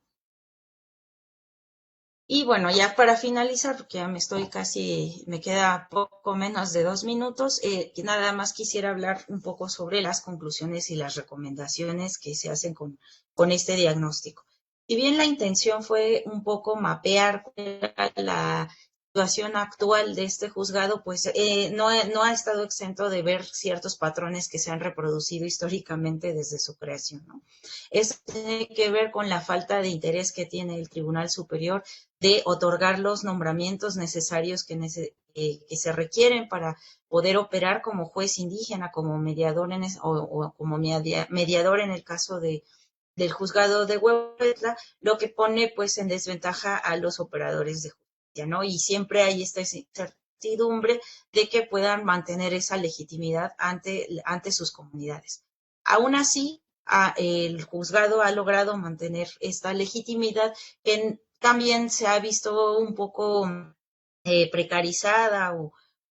Y bueno, ya para finalizar, porque ya me queda poco menos de 2 minutos, que nada más quisiera hablar un poco sobre las conclusiones y las recomendaciones que se hacen con este diagnóstico. Si bien la intención fue un poco mapear cuál era la situación actual de este juzgado, pues no ha estado exento de ver ciertos patrones que se han reproducido históricamente desde su creación, ¿no? Esto tiene que ver con la falta de interés que tiene el Tribunal Superior de otorgar los nombramientos necesarios que se requieren para poder operar como juez indígena, como mediador o como mediador en el caso del juzgado de Huehuetla, lo que pone pues en desventaja a los operadores de justicia, ¿no? Y siempre hay esta incertidumbre de que puedan mantener esa legitimidad ante sus comunidades. Aún así, el juzgado ha logrado mantener esta legitimidad que también se ha visto un poco precarizada o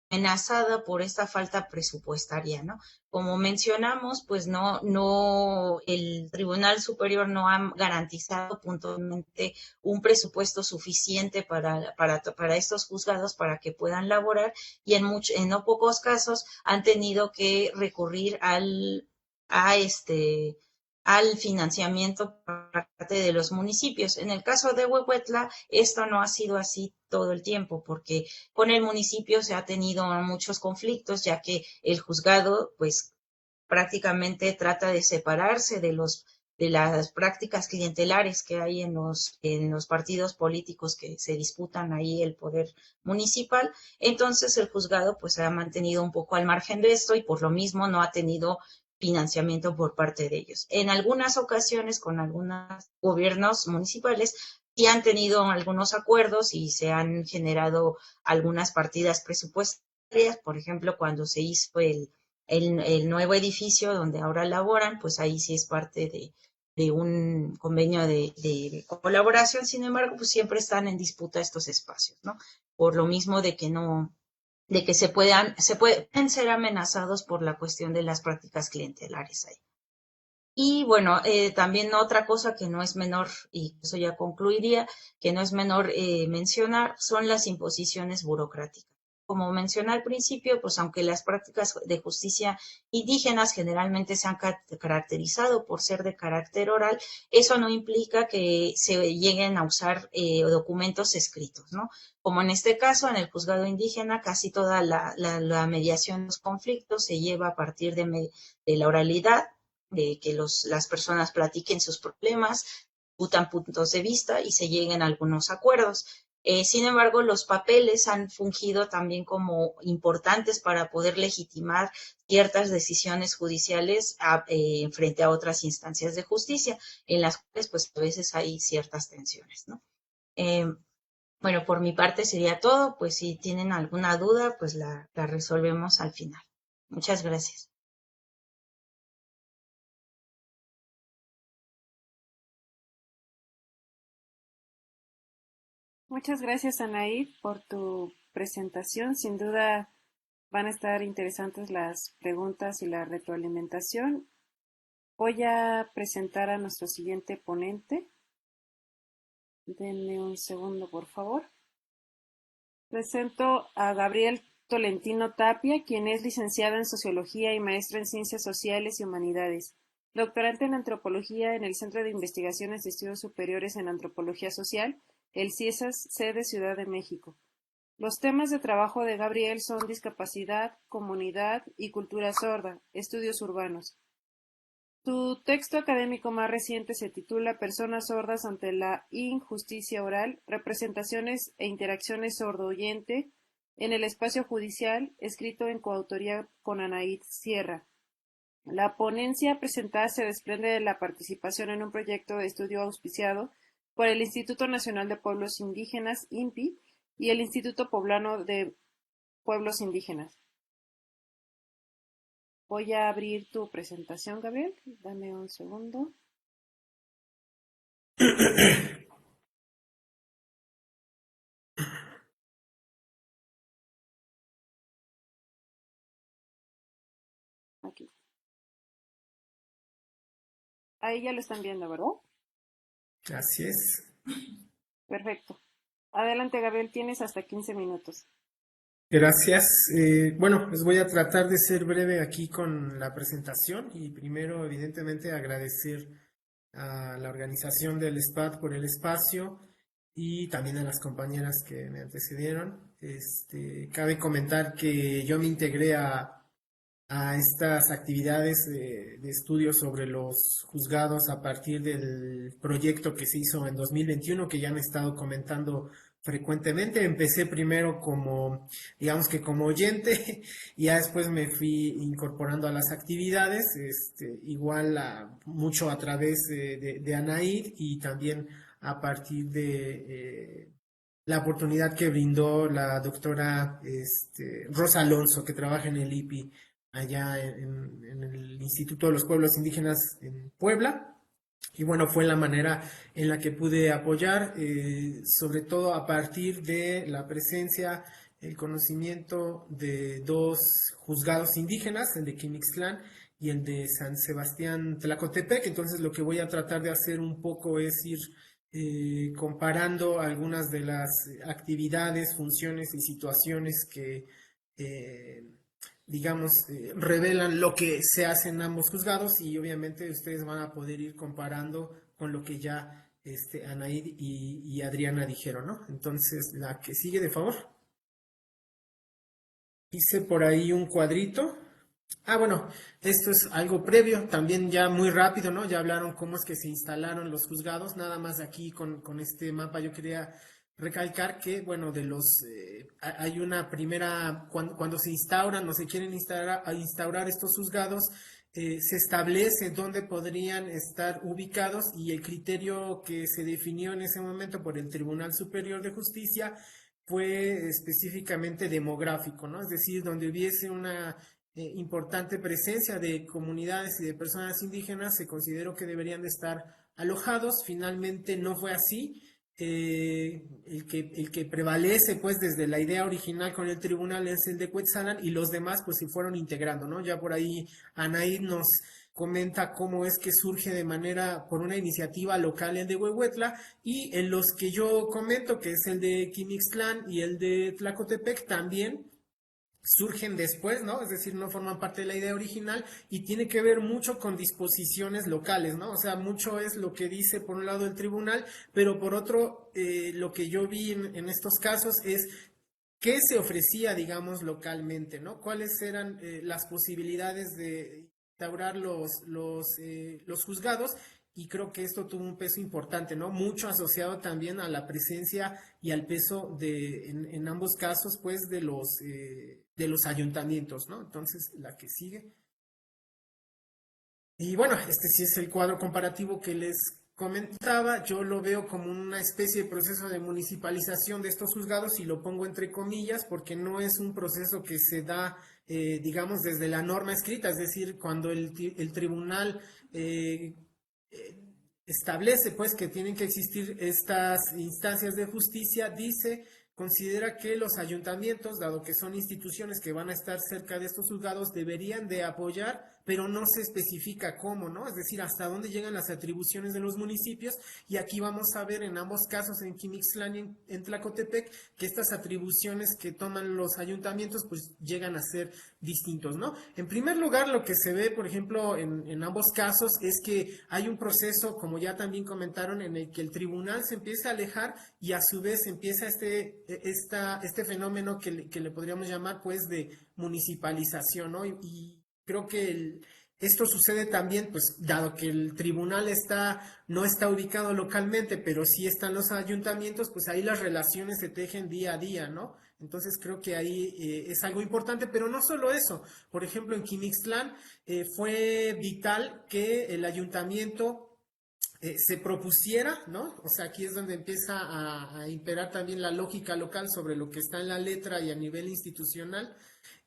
amenazada por esta falta presupuestaria, ¿no? Como mencionamos, pues el Tribunal Superior no ha garantizado puntualmente un presupuesto suficiente para estos juzgados para que puedan laborar y en no pocos casos han tenido que recurrir al financiamiento por parte de los municipios. En el caso de Huehuetla, esto no ha sido así todo el tiempo, porque con el municipio se ha tenido muchos conflictos, ya que el juzgado, pues, prácticamente trata de separarse de las prácticas clientelares que hay en los partidos políticos que se disputan ahí el poder municipal. Entonces el juzgado pues se ha mantenido un poco al margen de esto y por lo mismo no ha tenido financiamiento por parte de ellos. En algunas ocasiones con algunos gobiernos municipales sí han tenido algunos acuerdos y se han generado algunas partidas presupuestarias, por ejemplo, cuando se hizo el nuevo edificio donde ahora laboran, pues ahí sí es parte de un convenio de colaboración. Sin embargo, pues siempre están en disputa estos espacios, ¿no? Por lo mismo de que se pueden ser amenazados por la cuestión de las prácticas clientelares ahí. Y bueno, también otra cosa que no es menor, y eso ya concluiría, que no es menor mencionar, son las imposiciones burocráticas. Como mencioné al principio, pues aunque las prácticas de justicia indígenas generalmente se han caracterizado por ser de carácter oral, eso no implica que se lleguen a usar documentos escritos, ¿no? Como en este caso, en el juzgado indígena, casi toda la mediación de los conflictos se lleva a partir de la oralidad, de que las personas platiquen sus problemas, discutan puntos de vista y se lleguen a algunos acuerdos. Sin embargo, los papeles han fungido también como importantes para poder legitimar ciertas decisiones judiciales frente a otras instancias de justicia, en las cuales pues a veces hay ciertas tensiones, ¿no? Bueno, por mi parte sería todo, pues si tienen alguna duda, pues la resolvemos al final. Muchas gracias. Muchas gracias, Anaí, por tu presentación. Sin duda van a estar interesantes las preguntas y la retroalimentación. Voy a presentar a nuestro siguiente ponente. Denme un segundo, por favor. Presento a Gabriel Tolentino Tapia, quien es licenciado en Sociología y maestro en Ciencias Sociales y Humanidades, doctorante en Antropología en el Centro de Investigaciones y Estudios Superiores en Antropología Social, el CIESAS, sede Ciudad de México. Los temas de trabajo de Gabriel son discapacidad, comunidad y cultura sorda, estudios urbanos. Su texto académico más reciente se titula Personas sordas ante la injusticia oral, representaciones e interacciones sordo-oyente en el espacio judicial, escrito en coautoría con Anaíd Sierra. La ponencia presentada se desprende de la participación en un proyecto de estudio auspiciado por el Instituto Nacional de Pueblos Indígenas, INPI, y el Instituto Poblano de Pueblos Indígenas. Voy a abrir tu presentación, Gabriel. Dame un segundo. Aquí. Ahí ya lo están viendo, ¿verdad? Así es. Perfecto. Adelante, Gabriel, tienes hasta 15 minutos. Gracias. Bueno, pues voy a tratar de ser breve aquí con la presentación y primero, evidentemente, agradecer a la organización del SPAD por el espacio y también a las compañeras que me antecedieron. Cabe comentar que yo me integré a estas actividades de estudio sobre los juzgados a partir del proyecto que se hizo en 2021, que ya han estado comentando frecuentemente. Empecé primero como, digamos que como oyente, y ya después me fui incorporando a las actividades, igual mucho a través de Anaid y también a partir de la oportunidad que brindó la doctora Rosa Alonso, que trabaja en el IPI allá en el Instituto de los Pueblos Indígenas en Puebla. Y bueno, fue la manera en la que pude apoyar, sobre todo a partir de la presencia, el conocimiento de dos juzgados indígenas, el de Quimixtlán y el de San Sebastián Tlacotepec. Entonces lo que voy a tratar de hacer un poco es ir comparando algunas de las actividades, funciones y situaciones que digamos, revelan lo que se hace en ambos juzgados, y obviamente ustedes van a poder ir comparando con lo que ya Anaid y Adriana dijeron, ¿no? Entonces, la que sigue, de favor. Hice por ahí un cuadrito. Bueno, esto es algo previo, también ya muy rápido, ¿no? Ya hablaron cómo es que se instalaron los juzgados. Nada más aquí con este mapa yo quería recalcar que, bueno, hay una primera, cuando se instauran o se quieren instaurar estos juzgados, se establece dónde podrían estar ubicados, y el criterio que se definió en ese momento por el Tribunal Superior de Justicia fue específicamente demográfico, ¿no? Es decir, donde hubiese una importante presencia de comunidades y de personas indígenas, se consideró que deberían de estar alojados. Finalmente no fue así. El que prevalece pues desde la idea original con el tribunal es el de Cuetzalan, y los demás pues se fueron integrando, ¿no? Ya por ahí Anaid nos comenta cómo es que surge por una iniciativa local el de Huehuetla, y en los que yo comento, que es el de Quimixtlán y el de Tlacotepec, también surgen después, ¿no? Es decir, no forman parte de la idea original, y tiene que ver mucho con disposiciones locales, ¿no? O sea, mucho es lo que dice por un lado el tribunal, pero por otro, lo que yo vi en estos casos es qué se ofrecía, digamos, localmente, ¿no? ¿Cuáles eran las posibilidades de instaurar los juzgados? Y creo que esto tuvo un peso importante, ¿no? Mucho asociado también a la presencia y al peso en ambos casos, pues, de los ayuntamientos, ¿no? Entonces, la que sigue. Y bueno, este sí es el cuadro comparativo que les comentaba. Yo lo veo como una especie de proceso de municipalización de estos juzgados, y lo pongo entre comillas porque no es un proceso que se da, digamos, desde la norma escrita. Es decir, cuando el tribunal establece pues que tienen que existir estas instancias de justicia, considera que los ayuntamientos, dado que son instituciones que van a estar cerca de estos juzgados, deberían de apoyar, pero no se especifica cómo, ¿no? Es decir, hasta dónde llegan las atribuciones de los municipios, y aquí vamos a ver en ambos casos, en Quimixtlán y en Tlacotepec, que estas atribuciones que toman los ayuntamientos, pues llegan a ser distintos, ¿no? En primer lugar, lo que se ve, por ejemplo, en ambos casos, es que hay un proceso, como ya también comentaron, en el que el tribunal se empieza a alejar, y a su vez empieza este fenómeno que le podríamos llamar, pues, de municipalización, ¿no? Y creo que esto sucede también, pues, dado que el tribunal no está ubicado localmente, pero sí están los ayuntamientos, pues ahí las relaciones se tejen día a día, ¿no? Entonces creo que ahí es algo importante, pero no solo eso. Por ejemplo, en Quimixtlán fue vital que el ayuntamiento se propusiera, ¿no? O sea, aquí es donde empieza a imperar también la lógica local sobre lo que está en la letra y a nivel institucional.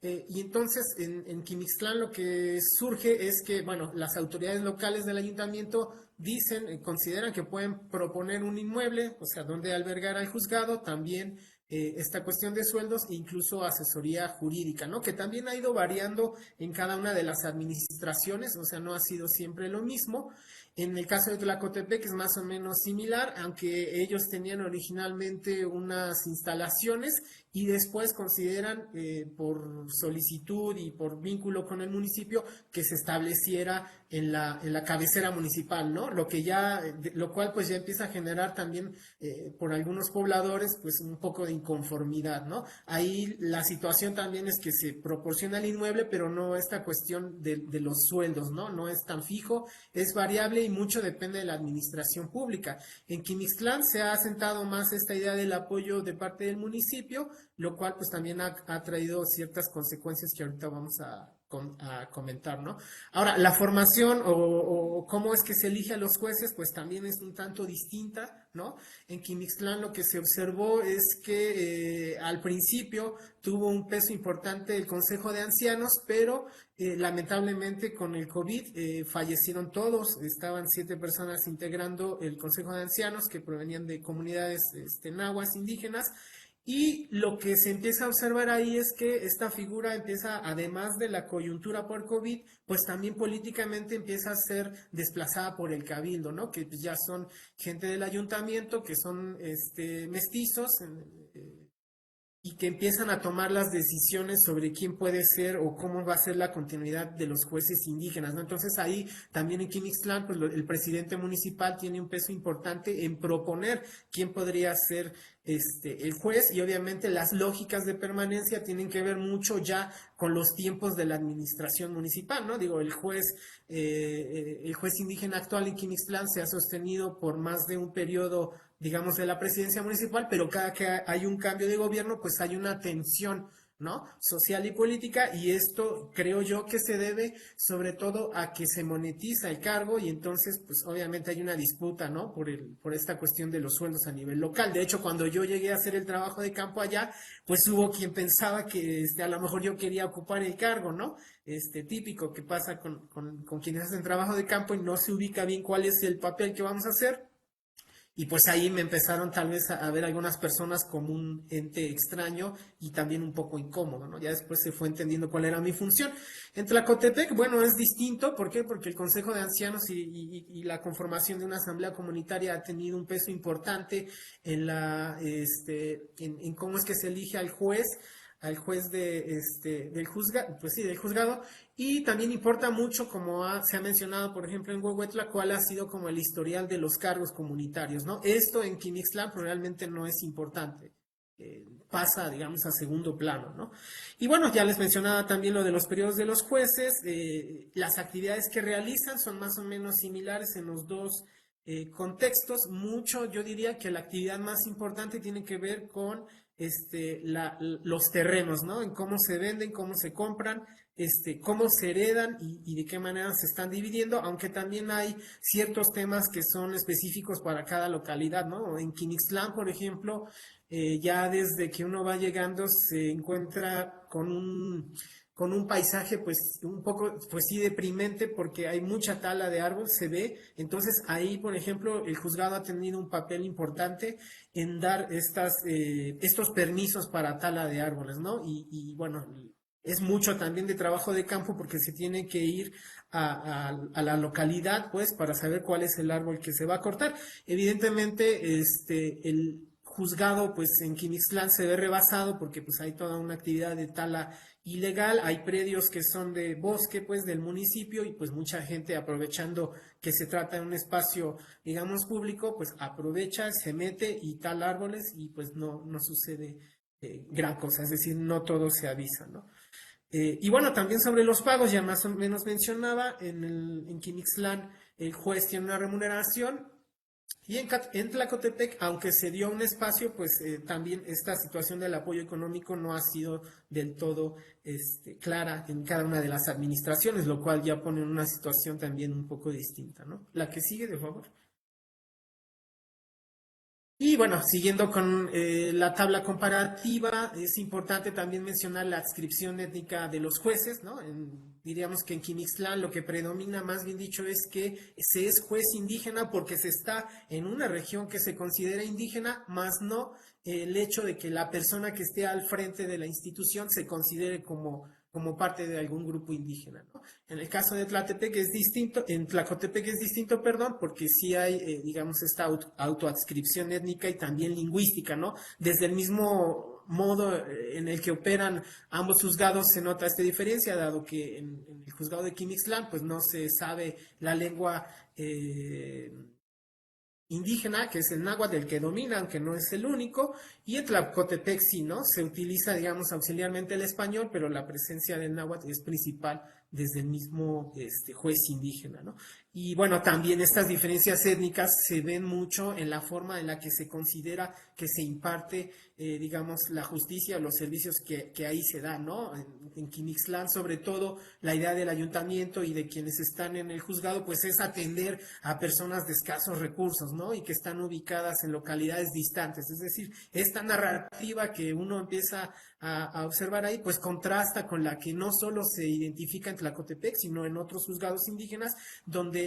Y entonces en Quimixtlán lo que surge es que, bueno, las autoridades locales del ayuntamiento consideran que pueden proponer un inmueble, o sea, donde albergar al juzgado. También esta cuestión de sueldos e incluso asesoría jurídica, ¿no? Que también ha ido variando en cada una de las administraciones, o sea, no ha sido siempre lo mismo. En el caso de Tlacotepec es más o menos similar, aunque ellos tenían originalmente unas instalaciones y después consideran por solicitud y por vínculo con el municipio que se estableciera en la cabecera municipal, ¿no? Lo cual pues ya empieza a generar también por algunos pobladores pues un poco de inconformidad, ¿no? Ahí la situación también es que se proporciona el inmueble, pero no esta cuestión de los sueldos, ¿no? No es tan fijo, es variable y mucho depende de la administración pública. En Quimixtlán se ha asentado más esta idea del apoyo de parte del municipio, lo cual pues también ha traído ciertas consecuencias que ahorita vamos a comentar, ¿no? Ahora, la formación o cómo es que se elige a los jueces, pues también es un tanto distinta, ¿no? En Quimixtlán lo que se observó es que al principio tuvo un peso importante el Consejo de Ancianos, pero lamentablemente con el COVID fallecieron todos, estaban 7 personas integrando el Consejo de Ancianos que provenían de comunidades nahuas indígenas. Y lo que se empieza a observar ahí es que esta figura empieza, además de la coyuntura por COVID, pues también políticamente empieza a ser desplazada por el cabildo, ¿no? Que pues ya son gente del ayuntamiento, que son mestizos, y que empiezan a tomar las decisiones sobre quién puede ser o cómo va a ser la continuidad de los jueces indígenas, ¿no? Entonces ahí también en Quimixtlán, pues el presidente municipal tiene un peso importante en proponer quién podría ser el juez y obviamente las lógicas de permanencia tienen que ver mucho ya con los tiempos de la administración municipal, ¿no? Digo, el juez indígena actual en Quimixtlán se ha sostenido por más de un periodo, digamos, de la presidencia municipal, pero cada que hay un cambio de gobierno, pues hay una tensión, ¿no? Social y política, y esto creo yo que se debe sobre todo a que se monetiza el cargo y entonces, pues obviamente hay una disputa, ¿no? Por esta cuestión de los sueldos a nivel local. De hecho, cuando yo llegué a hacer el trabajo de campo allá, pues hubo quien pensaba que a lo mejor yo quería ocupar el cargo, ¿no? Típico que pasa con quienes hacen trabajo de campo y no se ubica bien cuál es el papel que vamos a hacer. Y pues ahí me empezaron tal vez a ver algunas personas como un ente extraño y también un poco incómodo, ¿no? Ya después se fue entendiendo cuál era mi función. En Tlacotepec, bueno, es distinto. ¿Por qué? Porque el Consejo de Ancianos y la conformación de una asamblea comunitaria ha tenido un peso importante en en cómo es que se elige al juez del juzgado, pues sí, del juzgado, y también importa mucho, como se ha mencionado, por ejemplo, en Huehuetla, cuál ha sido como el historial de los cargos comunitarios, ¿no? Esto en Quimixtlán realmente no es importante, pasa, digamos, a segundo plano, ¿no? Y bueno, ya les mencionaba también lo de los periodos de los jueces, las actividades que realizan son más o menos similares en los dos contextos. Mucho, yo diría que la actividad más importante tiene que ver con los terrenos, ¿no? En cómo se venden, cómo se compran, cómo se heredan y de qué manera se están dividiendo, aunque también hay ciertos temas que son específicos para cada localidad, ¿no? En Quimixtlán, por ejemplo, ya desde que uno va llegando se encuentra con un paisaje pues un poco, pues sí, deprimente porque hay mucha tala de árbol, se ve. Entonces ahí, por ejemplo, el juzgado ha tenido un papel importante en dar estos permisos para tala de árboles, ¿no? Y bueno, es mucho también de trabajo de campo porque se tiene que ir a la localidad, pues, para saber cuál es el árbol que se va a cortar. Evidentemente, el juzgado, pues, en Quimixtlán se ve rebasado porque, pues, hay toda una actividad de tala ilegal, hay predios que son de bosque, pues, del municipio y, pues, mucha gente aprovechando que se trata de un espacio, digamos, público, pues, aprovecha, se mete y tala árboles y, pues, no sucede gran cosa, es decir, no todo se avisa, ¿no? Y bueno, también sobre los pagos, ya más o menos mencionaba, en Quimixtlán el juez tiene una remuneración y en Tlacotepec, aunque se dio un espacio, pues también esta situación del apoyo económico no ha sido del todo clara en cada una de las administraciones, lo cual ya pone en una situación también un poco distinta, ¿no? La que sigue, de favor. Y bueno, siguiendo con la tabla comparativa, es importante también mencionar la adscripción étnica de los jueces, ¿no? Diríamos que en Quimixtlán lo que predomina, más bien dicho, es que se es juez indígena porque se está en una región que se considera indígena, más no el hecho de que la persona que esté al frente de la institución se considere como parte de algún grupo indígena, ¿no? En el caso de Tlacotepec es distinto, perdón, porque sí hay, digamos, esta autoadscripción étnica y también lingüística, ¿no? Desde el mismo modo en el que operan ambos juzgados se nota esta diferencia, dado que en el juzgado de Quimixtlán, pues no se sabe la lengua indígena, que es el náhuatl, el que domina, aunque no es el único, y en Tlacotepec sí, ¿no? Se utiliza, digamos, auxiliarmente el español, pero la presencia del náhuatl es principal desde el mismo juez indígena, ¿no? Y bueno, también estas diferencias étnicas se ven mucho en la forma en la que se considera que se imparte, digamos, la justicia o los servicios que ahí se dan, ¿no? En Quimixtlán, sobre todo, la idea del ayuntamiento y de quienes están en el juzgado, pues es atender a personas de escasos recursos, ¿no? Y que están ubicadas en localidades distantes. Es decir, esta narrativa que uno empieza a observar ahí, pues contrasta con la que no solo se identifica en Tlacotepec, sino en otros juzgados indígenas, donde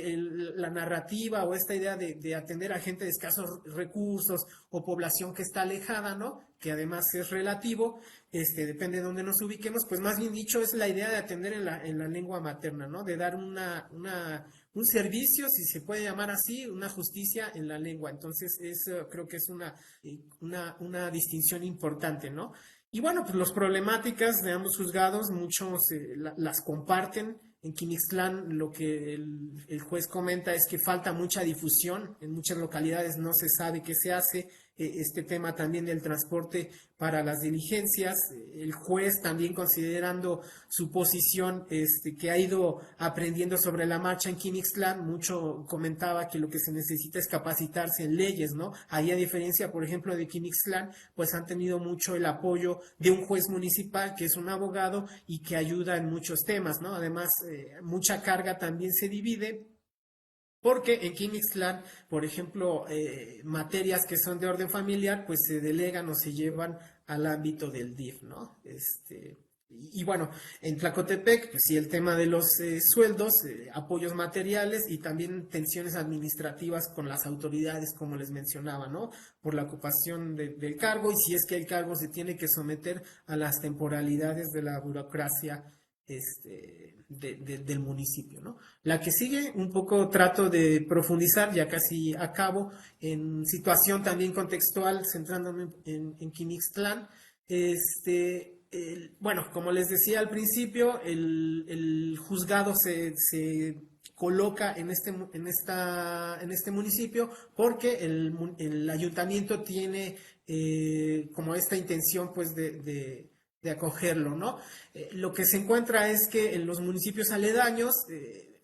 la narrativa o esta idea de atender a gente de escasos recursos o población que está alejada, ¿no? Que además es relativo, depende de dónde nos ubiquemos, pues más bien dicho es la idea de atender en la lengua materna, ¿no? De dar un servicio, si se puede llamar así, una justicia en la lengua. Entonces, eso creo que es una distinción importante, ¿no? Y bueno, pues las problemáticas de ambos juzgados, muchos las comparten. En Quimixtlán lo que el juez comenta es que falta mucha difusión, en muchas localidades no se sabe qué se hace, este tema también del transporte para las diligencias, el juez también considerando su posición que ha ido aprendiendo sobre la marcha en Quimixtlán, mucho comentaba que lo que se necesita es capacitarse en leyes, ¿no? Ahí a diferencia, por ejemplo, de Quimixtlán, pues han tenido mucho el apoyo de un juez municipal que es un abogado y que ayuda en muchos temas, ¿no? Además, mucha carga también se divide. Porque en Quimixtlán, por ejemplo, materias que son de orden familiar, pues se delegan o se llevan al ámbito del DIF, ¿no? Y bueno, en Tlacotepec, pues sí, el tema de los sueldos, apoyos materiales y también tensiones administrativas con las autoridades, como les mencionaba, ¿no? Por la ocupación del cargo y si es que el cargo se tiene que someter a las temporalidades de la burocracia del municipio, ¿no? La que sigue, un poco trato de profundizar, ya casi acabo, en situación también contextual, centrándome en Quimixtlán. Bueno, como les decía al principio, el juzgado se coloca en este municipio porque el ayuntamiento tiene como esta intención pues de acogerlo, ¿no? Lo que se encuentra es que en los municipios aledaños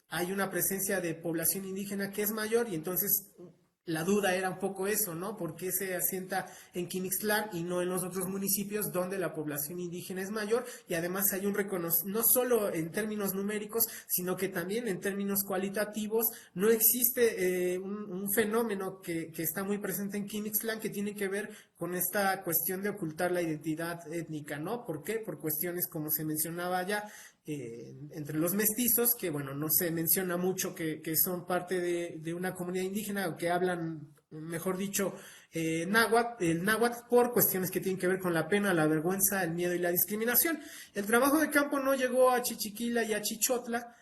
hay una presencia de población indígena que es mayor y entonces la duda era un poco eso, ¿no? ¿Por qué se asienta en Quimixtlán y no en los otros municipios donde la población indígena es mayor? Y además hay un reconocimiento, no solo en términos numéricos, sino que también en términos cualitativos, no existe un fenómeno que está muy presente en Quimixtlán que tiene que ver con esta cuestión de ocultar la identidad étnica, ¿no? ¿Por qué? Por cuestiones, como se mencionaba ya, entre los mestizos, que bueno, no se menciona mucho que son parte de una comunidad indígena o que hablan, mejor dicho, náhuatl, el náhuatl por cuestiones que tienen que ver con la pena, la vergüenza, el miedo y la discriminación. El trabajo de campo no llegó a Chichiquila y a Chichotla.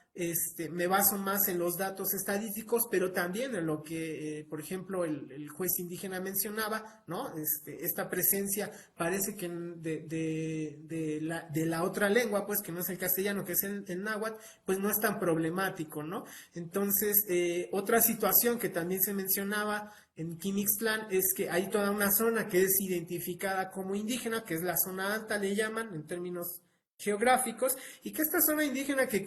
Me baso más en los datos estadísticos, pero también en lo que, por ejemplo, el juez indígena mencionaba, ¿no? Esta presencia parece que de la otra lengua, pues que no es el castellano, que es el náhuatl, pues no es tan problemático, ¿no? Entonces, otra situación que también se mencionaba en Quimixtlán es que hay toda una zona que es identificada como indígena, que es la zona alta, le llaman en términos geográficos, y que esta zona indígena que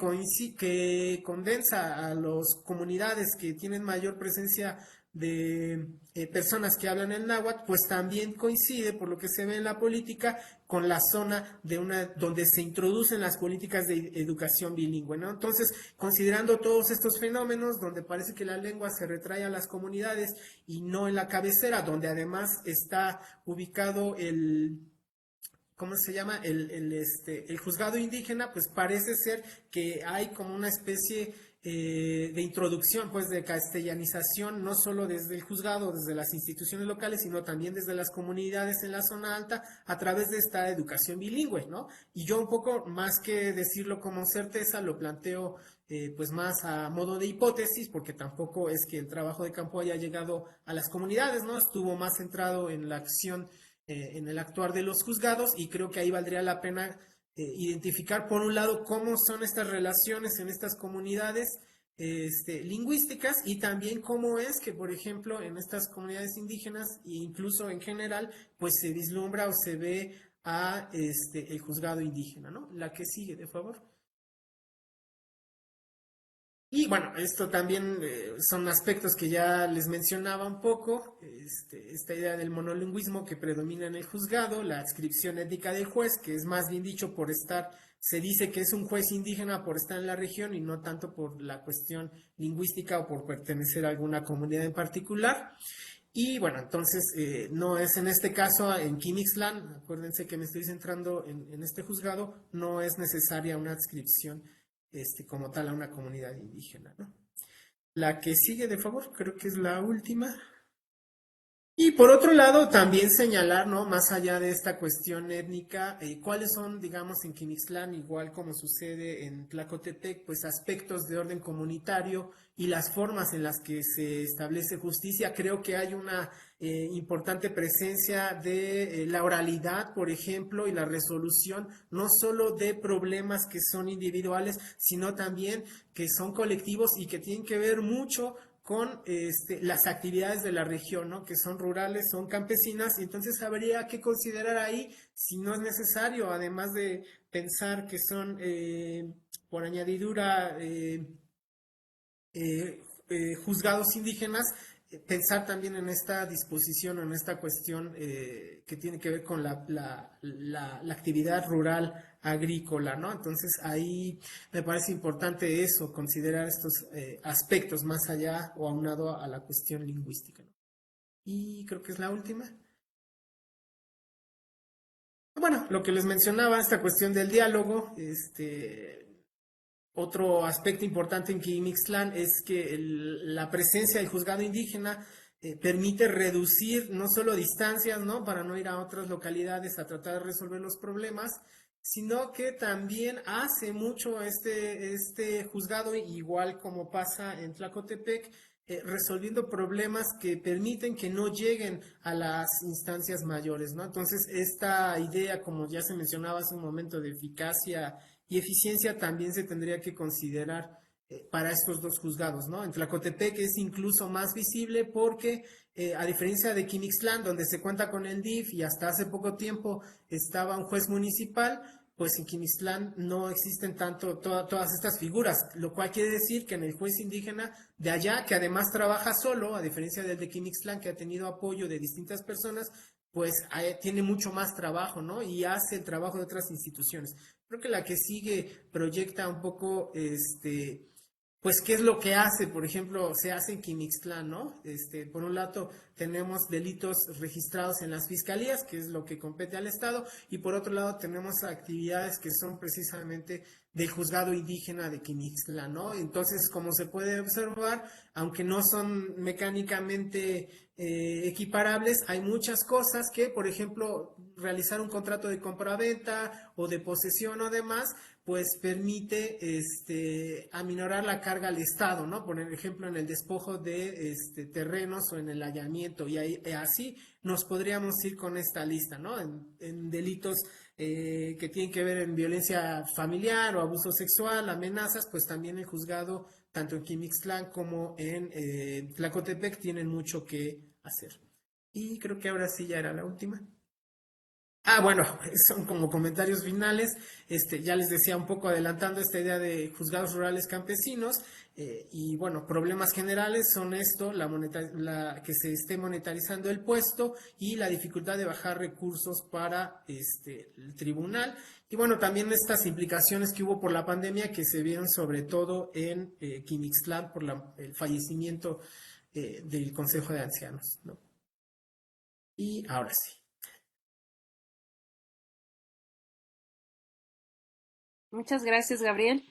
condensa a las comunidades que tienen mayor presencia de personas que hablan el náhuatl, pues también coincide, por lo que se ve en la política, con la zona donde se introducen las políticas de educación bilingüe, ¿no? Entonces, considerando todos estos fenómenos, donde parece que la lengua se retrae a las comunidades y no en la cabecera, donde además está ubicado ¿cómo se llama? El juzgado indígena, pues parece ser que hay como una especie de introducción, pues de castellanización, no solo desde el juzgado, desde las instituciones locales, sino también desde las comunidades en la zona alta, a través de esta educación bilingüe, ¿no? Y yo un poco, más que decirlo como certeza, lo planteo pues más a modo de hipótesis, porque tampoco es que el trabajo de campo haya llegado a las comunidades, ¿no? Estuvo más centrado en la acción, en el actuar de los juzgados, y creo que ahí valdría la pena identificar, por un lado, cómo son estas relaciones en estas comunidades lingüísticas, y también cómo es que, por ejemplo, en estas comunidades indígenas, e incluso en general, pues se vislumbra o se ve a el juzgado indígena, ¿no? La que sigue, de favor. Y bueno, esto también son aspectos que ya les mencionaba un poco, esta idea del monolingüismo que predomina en el juzgado, la adscripción étnica del juez, que es más bien dicho por estar, se dice que es un juez indígena por estar en la región y no tanto por la cuestión lingüística o por pertenecer a alguna comunidad en particular. Y bueno, entonces no es en este caso en Quimixtlán, acuérdense que me estoy centrando en este juzgado, no es necesaria una adscripción como tal a una comunidad indígena, ¿no? La que sigue, de favor, creo que es la última. Y por otro lado, también señalar, ¿no? Más allá de esta cuestión étnica, cuáles son, digamos, en Quimixtlán, igual como sucede en Tlacotepec, pues aspectos de orden comunitario y las formas en las que se establece justicia. Creo que hay una importante presencia de la oralidad, por ejemplo, y la resolución, no solo de problemas que son individuales, sino también que son colectivos y que tienen que ver mucho con las actividades de la región, ¿no? Que son rurales, son campesinas, y entonces habría que considerar ahí si no es necesario, además de pensar que son, por añadidura, juzgados indígenas, pensar también en esta disposición o en esta cuestión que tiene que ver con la actividad rural agrícola, ¿no? Entonces ahí me parece importante eso, considerar estos aspectos más allá o aunado a la cuestión lingüística, ¿no? Y creo que es la última. Bueno, lo que les mencionaba, esta cuestión del diálogo, otro aspecto importante en Quimixtlán es que la presencia del juzgado indígena permite reducir no solo distancias, ¿no? Para no ir a otras localidades a tratar de resolver los problemas, sino que también hace mucho este juzgado, igual como pasa en Tlacotepec, resolviendo problemas que permiten que no lleguen a las instancias mayores, ¿no? Entonces, esta idea, como ya se mencionaba hace un momento, de eficacia y eficiencia también se tendría que considerar para estos dos juzgados, ¿no? En Tlacotepec es incluso más visible porque, a diferencia de Quimixtlán, donde se cuenta con el DIF y hasta hace poco tiempo estaba un juez municipal, pues en Quimixtlán no existen tanto todas estas figuras, lo cual quiere decir que en el juez indígena de allá, que además trabaja solo, a diferencia del de Quimixtlán, que ha tenido apoyo de distintas personas, pues tiene mucho más trabajo, ¿no? Y hace el trabajo de otras instituciones. Creo que la que sigue proyecta un poco, pues, qué es lo que hace, por ejemplo, se hace en Quimixtlán, ¿no? Por un lado, tenemos delitos registrados en las fiscalías, que es lo que compete al Estado, y por otro lado, tenemos actividades que son precisamente del juzgado indígena de Quimixtlán, ¿no? Entonces, como se puede observar, aunque no son mecánicamente equiparables, hay muchas cosas que, por ejemplo, realizar un contrato de compraventa o de posesión o demás, pues permite aminorar la carga al Estado, ¿no? Por ejemplo, en el despojo de terrenos o en el allanamiento, y así nos podríamos ir con esta lista, ¿no? En delitos que tienen que ver en violencia familiar o abuso sexual, amenazas, pues también el juzgado, tanto en Quimixtlán como en Tlacotepec, tienen mucho que hacer. Y creo que ahora sí ya era la última. Ah, bueno, son como comentarios finales. Ya les decía, un poco adelantando esta idea de juzgados rurales campesinos, y bueno, problemas generales son esto, que se esté monetarizando el puesto y la dificultad de bajar recursos para el tribunal. Y bueno, también estas implicaciones que hubo por la pandemia, que se vieron sobre todo en Quimixtlán por el fallecimiento del Consejo de Ancianos, ¿no? Y ahora sí. Muchas gracias, Gabriel.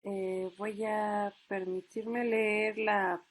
Voy a permitirme leer la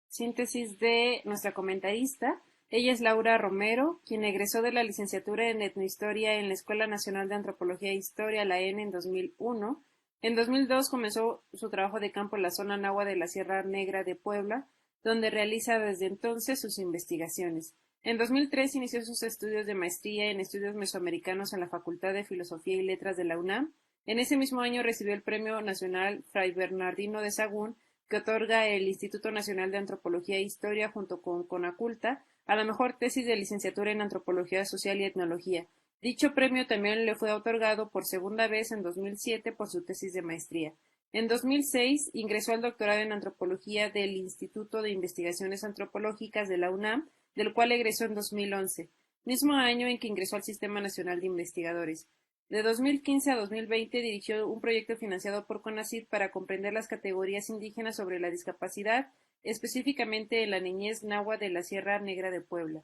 síntesis de nuestra comentarista. Ella es Laura Romero, quien egresó de la licenciatura en Etnohistoria en la Escuela Nacional de Antropología e Historia, la ENE, en 2001. En 2002 comenzó su trabajo de campo en la zona náhuatl de la Sierra Negra de Puebla, donde realiza desde entonces sus investigaciones. En 2003 inició sus estudios de maestría en estudios mesoamericanos en la Facultad de Filosofía y Letras de la UNAM. En ese mismo año recibió el Premio Nacional Fray Bernardino de Sahagún, que otorga el Instituto Nacional de Antropología e Historia junto con Conaculta a la mejor tesis de licenciatura en Antropología Social y Etnología. Dicho premio también le fue otorgado por segunda vez en 2007 por su tesis de maestría. En 2006 ingresó al doctorado en Antropología del Instituto de Investigaciones Antropológicas de la UNAM, del cual egresó en 2011, mismo año en que ingresó al Sistema Nacional de Investigadores. De 2015 a 2020 dirigió un proyecto financiado por CONACYT para comprender las categorías indígenas sobre la discapacidad, específicamente en la niñez náhuatl de la Sierra Negra de Puebla.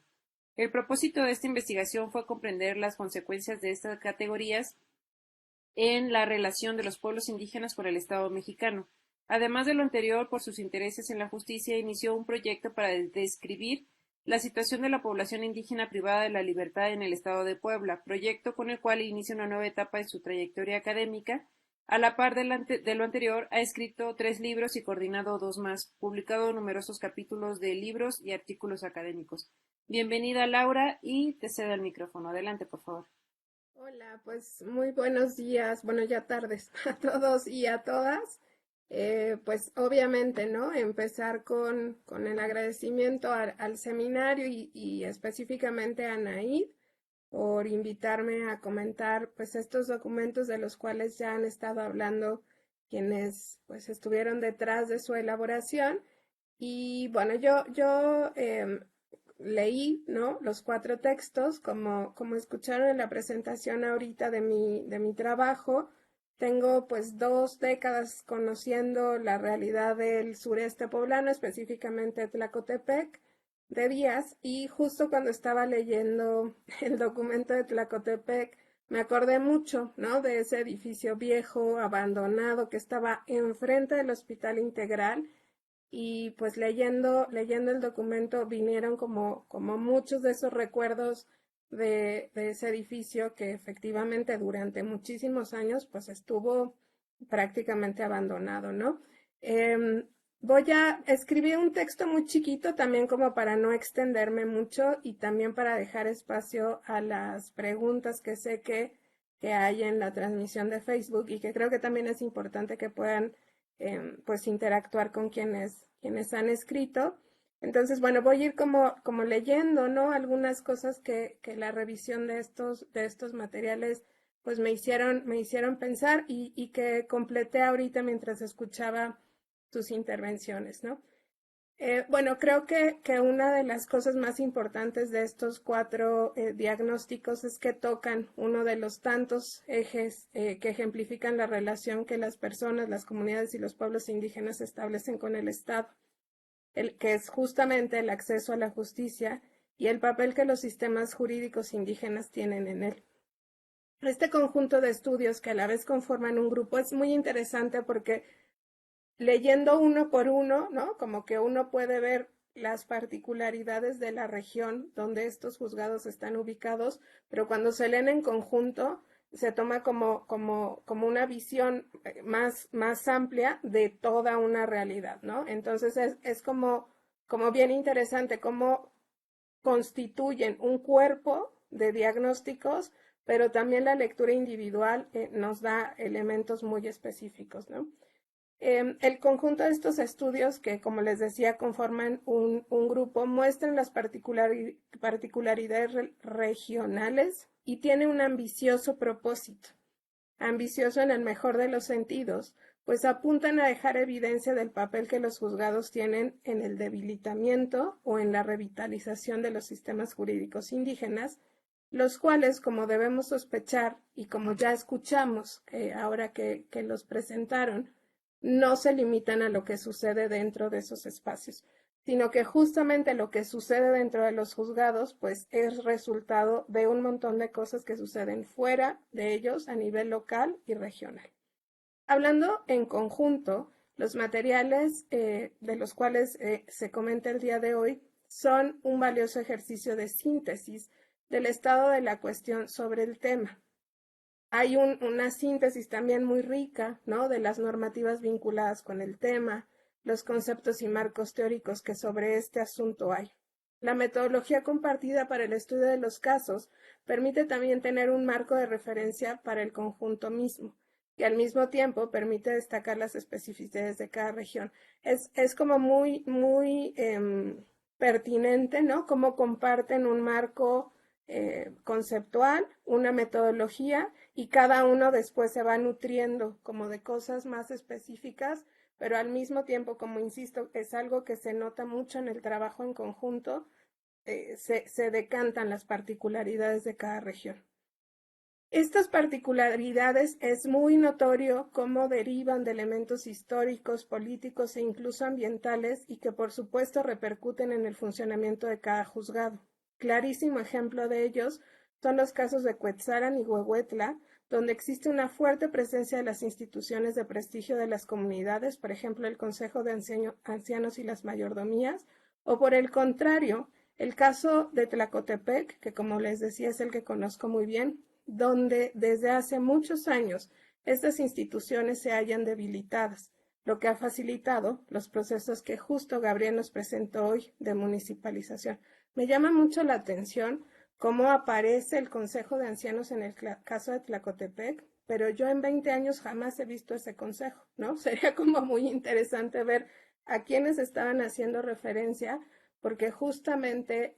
El propósito de esta investigación fue comprender las consecuencias de estas categorías en la relación de los pueblos indígenas con el Estado mexicano. Además de lo anterior, por sus intereses en la justicia, inició un proyecto para describir la situación de la población indígena privada de la libertad en el Estado de Puebla, proyecto con el cual inicia una nueva etapa en su trayectoria académica. A la par de lo anterior, ha escrito 3 libros y coordinado 2 más, publicado numerosos capítulos de libros y artículos académicos. Bienvenida, Laura, y te cedo el micrófono. Adelante, por favor. Hola, pues muy buenos días, bueno, ya tardes a todos y a todas. Pues obviamente, ¿no? Empezar con el agradecimiento al seminario y específicamente a Anaid por invitarme a comentar pues estos documentos de los cuales ya han estado hablando quienes pues estuvieron detrás de su elaboración. Y bueno, yo leí, ¿no? Los 4 textos, como escucharon en la presentación ahorita de mi trabajo. Tengo pues 2 décadas conociendo la realidad del sureste poblano, específicamente Tlacotepec, de Díaz, y justo cuando estaba leyendo el documento de Tlacotepec, me acordé mucho, ¿no? De ese edificio viejo, abandonado, que estaba enfrente del Hospital Integral, y pues leyendo el documento vinieron como muchos de esos recuerdos de ese edificio que efectivamente durante muchísimos años pues estuvo prácticamente abandonado, ¿no? Voy a escribir un texto muy chiquito también como para no extenderme mucho y también para dejar espacio a las preguntas que sé que hay en la transmisión de Facebook y que creo que también es importante que puedan pues interactuar con quienes han escrito. Entonces, bueno, voy a ir como leyendo, ¿no? Algunas cosas que la revisión de estos materiales pues me hicieron pensar y que completé ahorita mientras escuchaba tus intervenciones, ¿no? Bueno, creo que una de las cosas más importantes de estos 4 diagnósticos es que tocan uno de los tantos ejes que ejemplifican la relación que las personas, las comunidades y los pueblos indígenas establecen con el Estado, que es justamente el acceso a la justicia y el papel que los sistemas jurídicos indígenas tienen en él. Este conjunto de estudios que a la vez conforman un grupo es muy interesante porque leyendo uno por uno, ¿no? Como que uno puede ver las particularidades de la región donde estos juzgados están ubicados, pero cuando se leen en conjunto se toma como una visión más amplia de toda una realidad, ¿no? Entonces es como bien interesante cómo constituyen un cuerpo de diagnósticos, pero también la lectura individual nos da elementos muy específicos, ¿no? El conjunto de estos estudios que, como les decía, conforman un grupo, muestran las particularidades regionales y tiene un ambicioso propósito, ambicioso en el mejor de los sentidos, pues apuntan a dejar evidencia del papel que los juzgados tienen en el debilitamiento o en la revitalización de los sistemas jurídicos indígenas, los cuales, como debemos sospechar y como ya escuchamos ahora que los presentaron, no se limitan a lo que sucede dentro de esos espacios, sino que justamente lo que sucede dentro de los juzgados, pues es resultado de un montón de cosas que suceden fuera de ellos a nivel local y regional. Hablando en conjunto, los materiales de los cuales se comenta el día de hoy son un valioso ejercicio de síntesis del estado de la cuestión sobre el tema. Hay una síntesis también muy rica, ¿no?, de las normativas vinculadas con el tema, los conceptos y marcos teóricos que sobre este asunto hay. La metodología compartida para el estudio de los casos permite también tener un marco de referencia para el conjunto mismo, y al mismo tiempo permite destacar las especificidades de cada región. Es como muy pertinente, ¿no?, cómo comparten un marco conceptual, una metodología, y cada uno después se va nutriendo como de cosas más específicas, pero al mismo tiempo, como insisto, es algo que se nota mucho en el trabajo en conjunto, se decantan las particularidades de cada región. Estas particularidades es muy notorio cómo derivan de elementos históricos, políticos e incluso ambientales y que por supuesto repercuten en el funcionamiento de cada juzgado. Clarísimo ejemplo de ellos son los casos de Cuetzalan y Huehuetla, donde existe una fuerte presencia de las instituciones de prestigio de las comunidades, por ejemplo el Consejo de Ancianos y las mayordomías, o por el contrario, el caso de Tlacotepec, que como les decía es el que conozco muy bien, donde desde hace muchos años estas instituciones se hallan debilitadas, lo que ha facilitado los procesos que justo Gabriel nos presentó hoy de municipalización. Me llama mucho la atención cómo aparece el Consejo de Ancianos en el caso de Tlacotepec, pero yo en 20 años jamás he visto ese consejo, ¿no? Sería como muy interesante ver a quiénes estaban haciendo referencia, porque justamente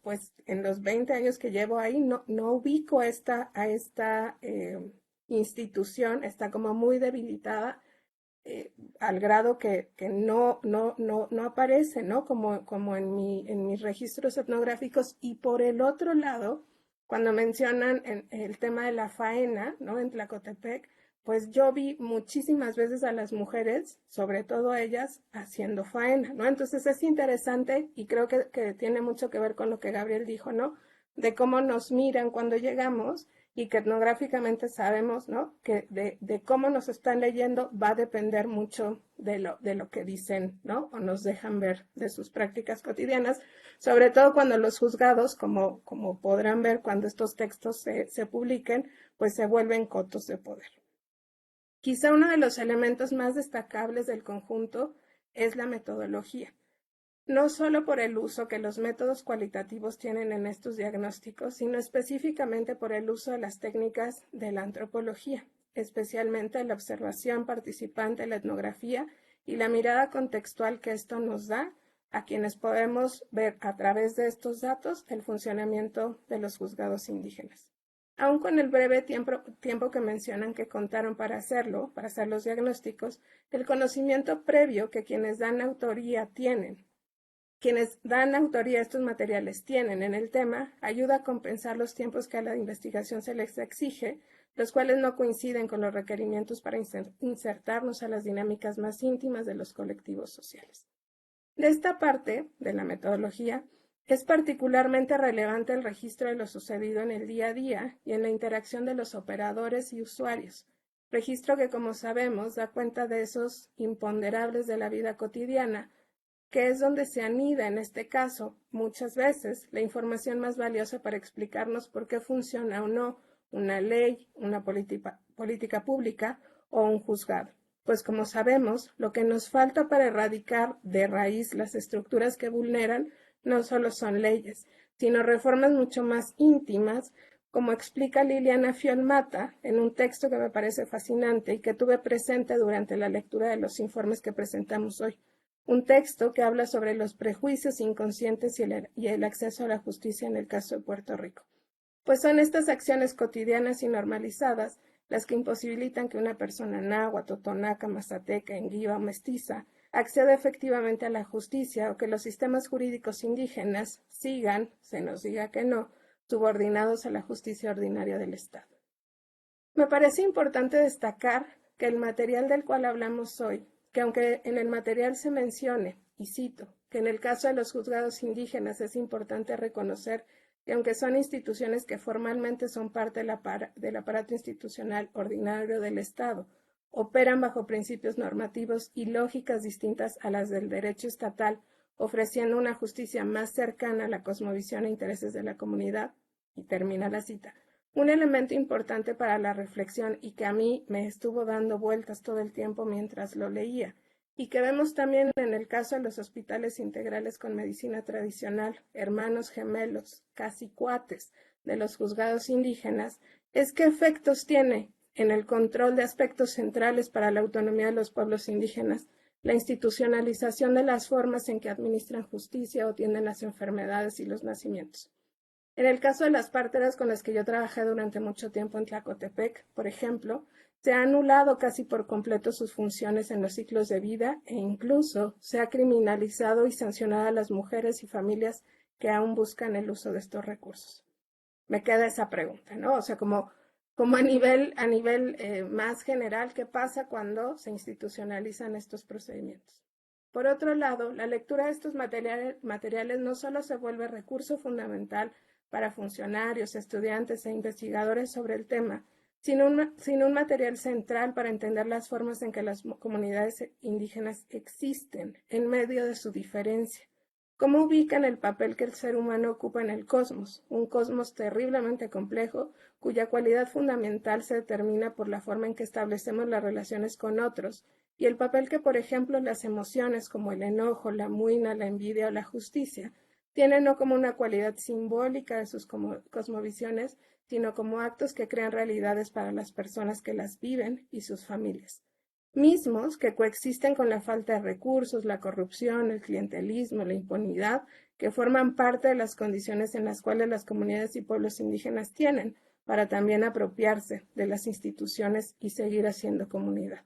pues en los 20 años que llevo ahí no ubico a esta institución, está como muy debilitada al grado que no aparece, ¿no? Como en mis registros etnográficos. Y por el otro lado, cuando mencionan el tema de la faena, ¿no?, en Tlacotepec, pues yo vi muchísimas veces a las mujeres, sobre todo a ellas, haciendo faena, ¿no? Entonces es interesante y creo que tiene mucho que ver con lo que Gabriel dijo, ¿no?, de cómo nos miran cuando llegamos y que etnográficamente sabemos, ¿no?, que de cómo nos están leyendo va a depender mucho de lo que dicen, ¿no?, o nos dejan ver de sus prácticas cotidianas, sobre todo cuando los juzgados, como podrán ver cuando estos textos se publiquen, pues se vuelven cotos de poder. Quizá uno de los elementos más destacables del conjunto es la metodología, no solo por el uso que los métodos cualitativos tienen en estos diagnósticos, sino específicamente por el uso de las técnicas de la antropología, especialmente la observación participante, la etnografía y la mirada contextual que esto nos da a quienes podemos ver a través de estos datos el funcionamiento de los juzgados indígenas. Aun con el breve tiempo que mencionan que contaron para hacer los diagnósticos, el conocimiento previo que quienes dan autoría a estos materiales tienen en el tema, ayuda a compensar los tiempos que a la investigación se les exige, los cuales no coinciden con los requerimientos para insertarnos a las dinámicas más íntimas de los colectivos sociales. De esta parte de la metodología, es particularmente relevante el registro de lo sucedido en el día a día y en la interacción de los operadores y usuarios, registro que, como sabemos, da cuenta de esos imponderables de la vida cotidiana, que es donde se anida, en este caso, muchas veces, la información más valiosa para explicarnos por qué funciona o no una ley, una política pública o un juzgado. Pues como sabemos, lo que nos falta para erradicar de raíz las estructuras que vulneran no solo son leyes, sino reformas mucho más íntimas, como explica Liliana Fiolmata en un texto que me parece fascinante y que tuve presente durante la lectura de los informes que presentamos hoy. Un texto que habla sobre los prejuicios inconscientes y el acceso a la justicia en el caso de Puerto Rico. Pues son estas acciones cotidianas y normalizadas las que imposibilitan que una persona náhuatl, totonaca, mazateca, enguiva o mestiza acceda efectivamente a la justicia o que los sistemas jurídicos indígenas sigan, se nos diga que no, subordinados a la justicia ordinaria del Estado. Me parece importante destacar que el material del cual hablamos hoy, que aunque en el material se mencione, y cito, que en el caso de los juzgados indígenas es importante reconocer que aunque son instituciones que formalmente son parte del aparato institucional ordinario del Estado, operan bajo principios normativos y lógicas distintas a las del derecho estatal, ofreciendo una justicia más cercana a la cosmovisión e intereses de la comunidad. Y termina la cita. Un elemento importante para la reflexión y que a mí me estuvo dando vueltas todo el tiempo mientras lo leía, y que vemos también en el caso de los hospitales integrales con medicina tradicional, hermanos gemelos, casi cuates, de los juzgados indígenas, es qué efectos tiene en el control de aspectos centrales para la autonomía de los pueblos indígenas, la institucionalización de las formas en que administran justicia o atienden las enfermedades y los nacimientos. En el caso de las parteras con las que yo trabajé durante mucho tiempo en Tlacotepec, por ejemplo, se ha anulado casi por completo sus funciones en los ciclos de vida e incluso se ha criminalizado y sancionado a las mujeres y familias que aún buscan el uso de estos recursos. Me queda esa pregunta, ¿no? O sea, como a nivel más general, ¿qué pasa cuando se institucionalizan estos procedimientos? Por otro lado, la lectura de estos materiales no solo se vuelve recurso fundamental para funcionarios, estudiantes e investigadores sobre el tema, sino un material central para entender las formas en que las comunidades indígenas existen en medio de su diferencia. ¿Cómo ubican el papel que el ser humano ocupa en el cosmos? Un cosmos terriblemente complejo, cuya cualidad fundamental se determina por la forma en que establecemos las relaciones con otros, y el papel que, por ejemplo, las emociones como el enojo, la muina, la envidia o la justicia tienen no como una cualidad simbólica de sus cosmovisiones, sino como actos que crean realidades para las personas que las viven y sus familias, mismos que coexisten con la falta de recursos, la corrupción, el clientelismo, la impunidad, que forman parte de las condiciones en las cuales las comunidades y pueblos indígenas tienen para también apropiarse de las instituciones y seguir haciendo comunidad.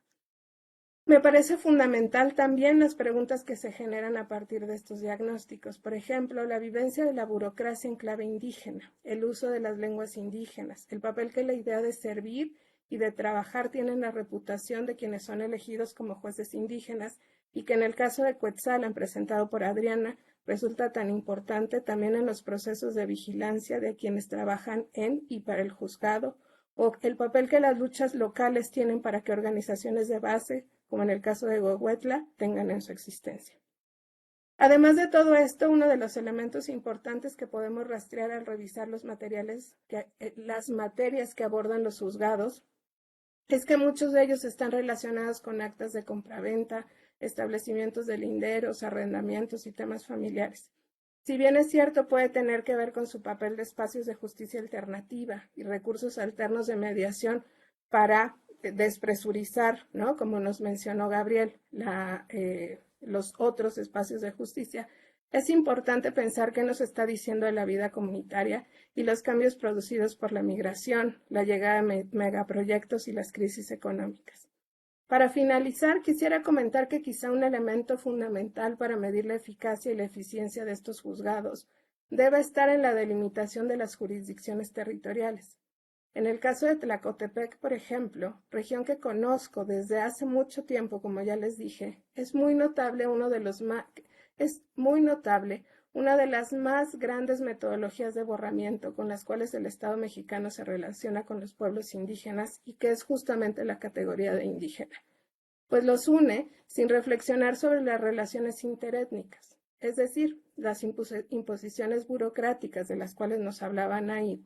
Me parece fundamental también las preguntas que se generan a partir de estos diagnósticos. Por ejemplo, la vivencia de la burocracia en clave indígena, el uso de las lenguas indígenas, el papel que la idea de servir y de trabajar tienen la reputación de quienes son elegidos como jueces indígenas y que en el caso de Cuetzalan, presentado por Adriana, resulta tan importante también en los procesos de vigilancia de quienes trabajan en y para el juzgado, o el papel que las luchas locales tienen para que organizaciones de base, como en el caso de Huehuetla, tengan en su existencia. Además de todo esto, uno de los elementos importantes que podemos rastrear al revisar los materiales, las materias que abordan los juzgados, es que muchos de ellos están relacionados con actas de compraventa, establecimientos de linderos, arrendamientos y temas familiares. Si bien es cierto, puede tener que ver con su papel de espacios de justicia alternativa y recursos alternos de mediación para despresurizar, ¿no? Como nos mencionó Gabriel, los otros espacios de justicia. Es importante pensar qué nos está diciendo de la vida comunitaria y los cambios producidos por la migración, la llegada de megaproyectos y las crisis económicas. Para finalizar, quisiera comentar que quizá un elemento fundamental para medir la eficacia y la eficiencia de estos juzgados debe estar en la delimitación de las jurisdicciones territoriales. En el caso de Tlacotepec, por ejemplo, región que conozco desde hace mucho tiempo, como ya les dije, es muy notable una de las más grandes metodologías de borramiento con las cuales el Estado mexicano se relaciona con los pueblos indígenas y que es justamente la categoría de indígena, pues los une sin reflexionar sobre las relaciones interétnicas, es decir, las imposiciones burocráticas de las cuales nos hablaba Naid,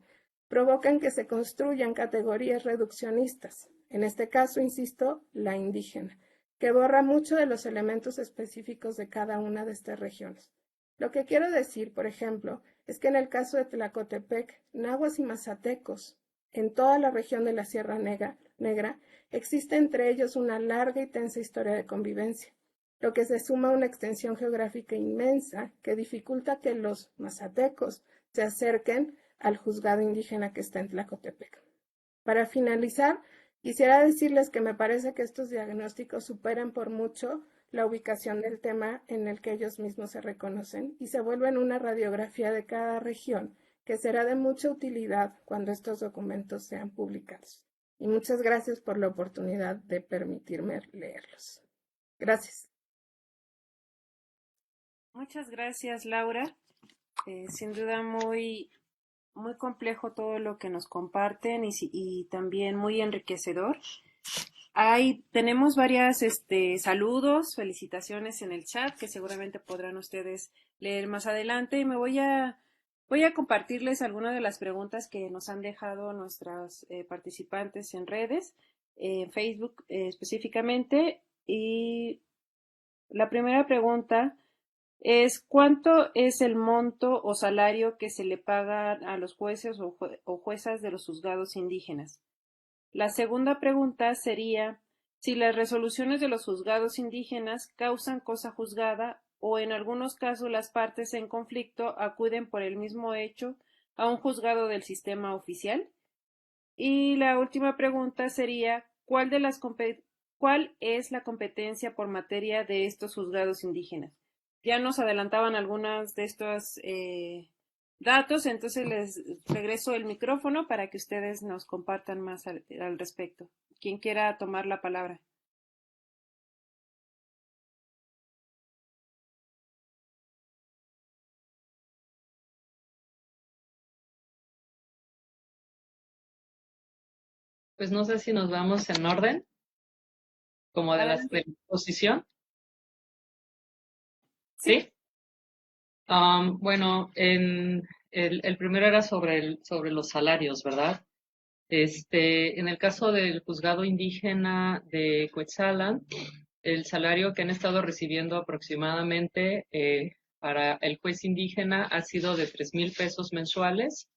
provocan que se construyan categorías reduccionistas, en este caso, insisto, la indígena, que borra mucho de los elementos específicos de cada una de estas regiones. Lo que quiero decir, por ejemplo, es que en el caso de Tlacotepec, náhuatl y mazatecos, en toda la región de la Sierra Negra, existe entre ellos una larga y tensa historia de convivencia, lo que se suma a una extensión geográfica inmensa que dificulta que los mazatecos se acerquen al juzgado indígena que está en Tlacotepec. Para finalizar, quisiera decirles que me parece que estos diagnósticos superan por mucho la ubicación del tema en el que ellos mismos se reconocen y se vuelven una radiografía de cada región que será de mucha utilidad cuando estos documentos sean publicados. Y muchas gracias por la oportunidad de permitirme leerlos. Gracias. Muchas gracias, Laura. Sin duda muy complejo todo lo que nos comparten y también muy enriquecedor. Tenemos varias saludos, felicitaciones en el chat que seguramente podrán ustedes leer más adelante y voy a compartirles algunas de las preguntas que nos han dejado nuestras participantes en redes, en Facebook específicamente. Y la primera pregunta es ¿cuánto es el monto o salario que se le paga a los jueces o juezas de los juzgados indígenas? La segunda pregunta sería si las resoluciones de los juzgados indígenas causan cosa juzgada o en algunos casos las partes en conflicto acuden por el mismo hecho a un juzgado del sistema oficial. Y la última pregunta sería ¿cuál es la competencia por materia de estos juzgados indígenas? Ya nos adelantaban algunas de estos datos, entonces les regreso el micrófono para que ustedes nos compartan más al respecto. Quien quiera tomar la palabra. Pues no sé si nos vamos en orden, como de la Adelante. exposición. Sí. ¿Sí? Bueno, el primero era sobre los salarios, ¿verdad? En el caso del juzgado indígena de Cuetzalan, el salario que han estado recibiendo aproximadamente para el juez indígena ha sido de 3,000 pesos mensuales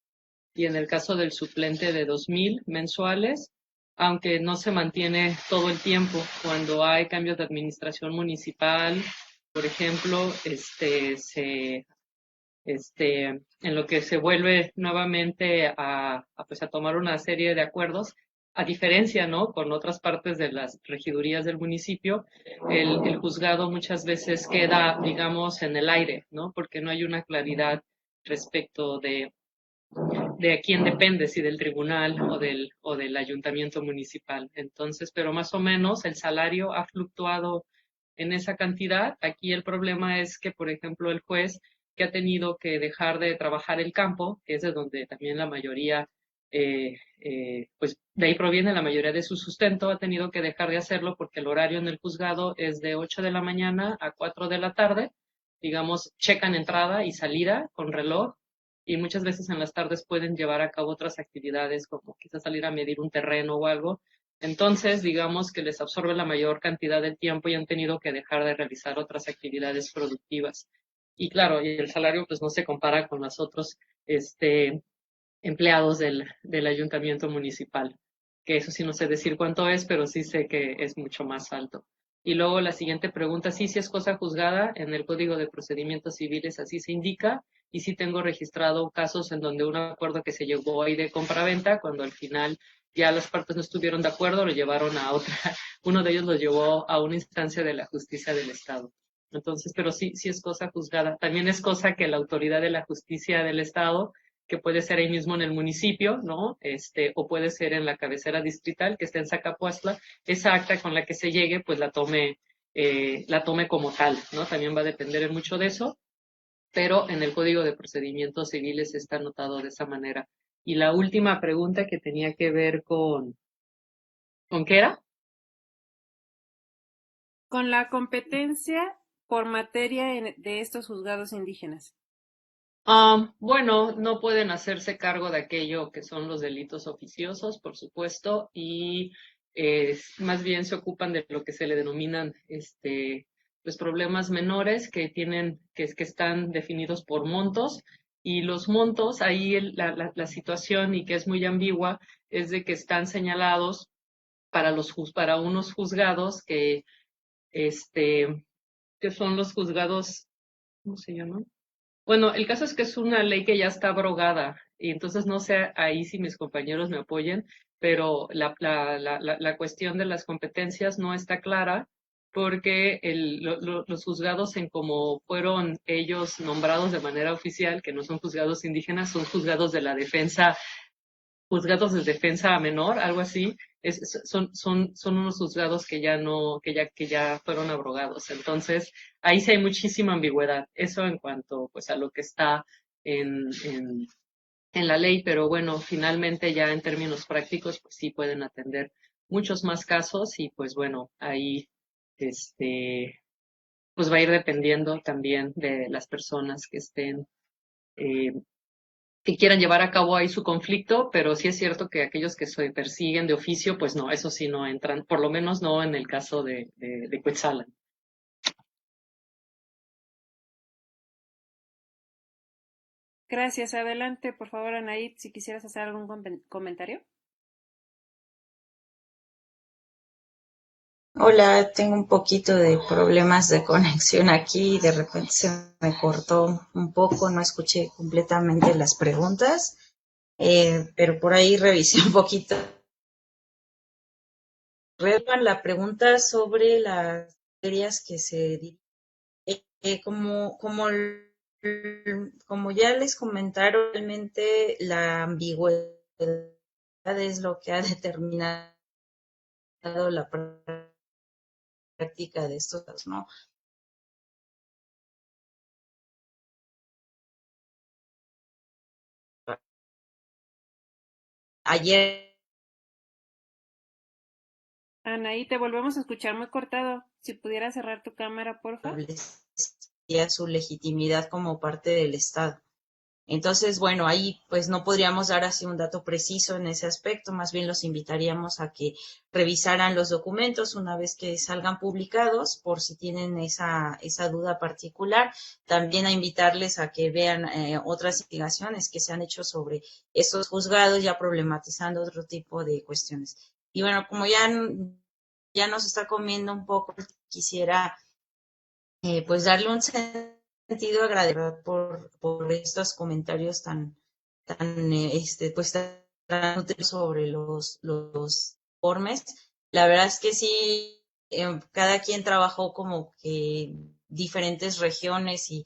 y en el caso del suplente de 2,000 mensuales, aunque no se mantiene todo el tiempo. Cuando hay cambios de administración municipal, por ejemplo, en lo que se vuelve nuevamente pues a tomar una serie de acuerdos, a diferencia, ¿no? Con otras partes de las regidurías del municipio, el juzgado muchas veces queda, digamos, en el aire, ¿no? Porque no hay una claridad respecto de a quién depende, si del tribunal o del ayuntamiento municipal. Entonces, pero más o menos el salario ha fluctuado en esa cantidad. Aquí el problema es que, por ejemplo, el juez que ha tenido que dejar de trabajar el campo, que es de donde también la mayoría, pues de ahí proviene la mayoría de su sustento, ha tenido que dejar de hacerlo porque el horario en el juzgado es de 8 de la mañana a 4 de la tarde. Digamos, checan entrada y salida con reloj y muchas veces en las tardes pueden llevar a cabo otras actividades como quizás salir a medir un terreno o algo. Entonces, digamos que les absorbe la mayor cantidad del tiempo y han tenido que dejar de realizar otras actividades productivas. Y claro, y el salario pues no se compara con los otros empleados del ayuntamiento municipal, que eso sí no sé decir cuánto es, pero sí sé que es mucho más alto. Y luego la siguiente pregunta, sí, sí es cosa juzgada, en el Código de Procedimientos Civiles así se indica, y sí tengo registrado casos en donde un acuerdo que se llegó ahí de compraventa, cuando al final ya las partes no estuvieron de acuerdo, lo llevaron a otra, uno de ellos lo llevó a una instancia de la justicia del Estado. Entonces, pero sí, sí es cosa juzgada. También es cosa que la autoridad de la justicia del Estado, que puede ser ahí mismo en el municipio, ¿no? O puede ser en la cabecera distrital, que está en Zacapuastla, esa acta con la que se llegue, pues la tome como tal, ¿no? También va a depender mucho de eso, pero en el Código de Procedimientos Civiles está anotado de esa manera. Y la última pregunta que tenía que ver ¿con qué era? Con la competencia por materia de estos juzgados indígenas. Bueno, no pueden hacerse cargo de aquello que son los delitos oficiosos, por supuesto, y más bien se ocupan de lo que se le denominan pues problemas menores que están definidos por montos, y los montos, ahí la situación, y que es muy ambigua, es de que están señalados para unos juzgados que son los juzgados, ¿cómo se llaman? Bueno, el caso es que es una ley que ya está abrogada y entonces no sé ahí si mis compañeros me apoyen, pero la cuestión de las competencias no está clara porque los juzgados en como fueron ellos nombrados de manera oficial, que no son juzgados indígenas, son juzgados de defensa menor, algo así, son unos juzgados que ya no, que ya fueron abrogados. Entonces, ahí sí hay muchísima ambigüedad. Eso en cuanto pues a lo que está en, en, en la ley, pero bueno, finalmente ya en términos prácticos, pues sí pueden atender muchos más casos y pues bueno, ahí pues va a ir dependiendo también de las personas que estén, eh, que quieran llevar a cabo ahí su conflicto, pero sí es cierto que aquellos que se persiguen de oficio, pues no, eso sí no entran, por lo menos no en el caso de Cuetzalan. Gracias. Adelante, por favor, Anaid, si quisieras hacer algún comentario. Hola, tengo un poquito de problemas de conexión aquí, de repente se me cortó un poco, no escuché completamente las preguntas, pero por ahí revisé un poquito. La pregunta sobre las materias que se como ya les comentaron, realmente la ambigüedad es lo que ha determinado la práctica de estos, ¿no? Ayer Anaí, te volvemos a escuchar muy cortado. Si pudieras cerrar tu cámara, porfa. establecía su legitimidad como parte del Estado. Entonces, bueno, ahí pues no podríamos dar así un dato preciso en ese aspecto, más bien los invitaríamos a que revisaran los documentos una vez que salgan publicados, por si tienen esa duda particular. También a invitarles a que vean otras investigaciones que se han hecho sobre estos juzgados, ya problematizando otro tipo de cuestiones. Y bueno, como ya nos está comiendo un poco, quisiera pues darle un sentido agradecido por estos comentarios tan pues tan útiles sobre los informes. La verdad es que sí, cada quien trabajó como que diferentes regiones y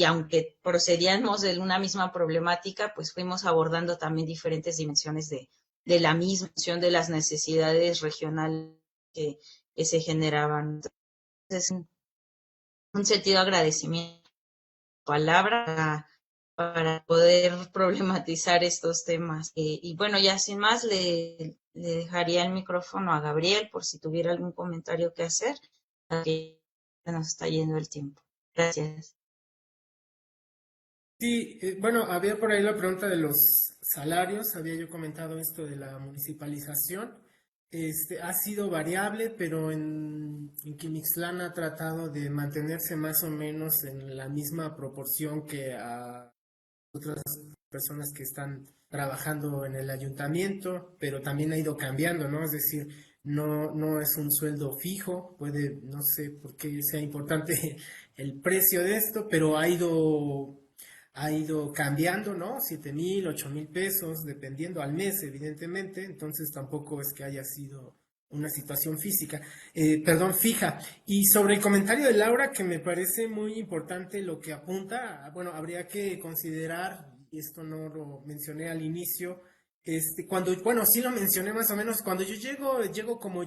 aunque procedíamos de una misma problemática, pues fuimos abordando también diferentes dimensiones de la misma, de las necesidades regionales que se generaban. Entonces, un sentido de agradecimiento, palabra para poder problematizar estos temas. Y bueno, ya sin más, le dejaría el micrófono a Gabriel por si tuviera algún comentario que hacer, que se nos está yendo el tiempo. Gracias. Sí, bueno, había por ahí la pregunta de los salarios, había yo comentado esto de la municipalización. Ha sido variable, pero en Quimixtlán ha tratado de mantenerse más o menos en la misma proporción que a otras personas que están trabajando en el ayuntamiento, pero también ha ido cambiando, ¿no? Es decir, no es un sueldo fijo, puede, no sé por qué sea importante el precio de esto, pero ha ido cambiando, ¿no? 7,000, 8,000 pesos, dependiendo al mes, evidentemente, entonces tampoco es que haya sido una situación perdón, fija. Y sobre el comentario de Laura, que me parece muy importante lo que apunta, bueno, habría que considerar, y esto no lo mencioné al inicio, bueno, sí lo mencioné más o menos, cuando yo llego como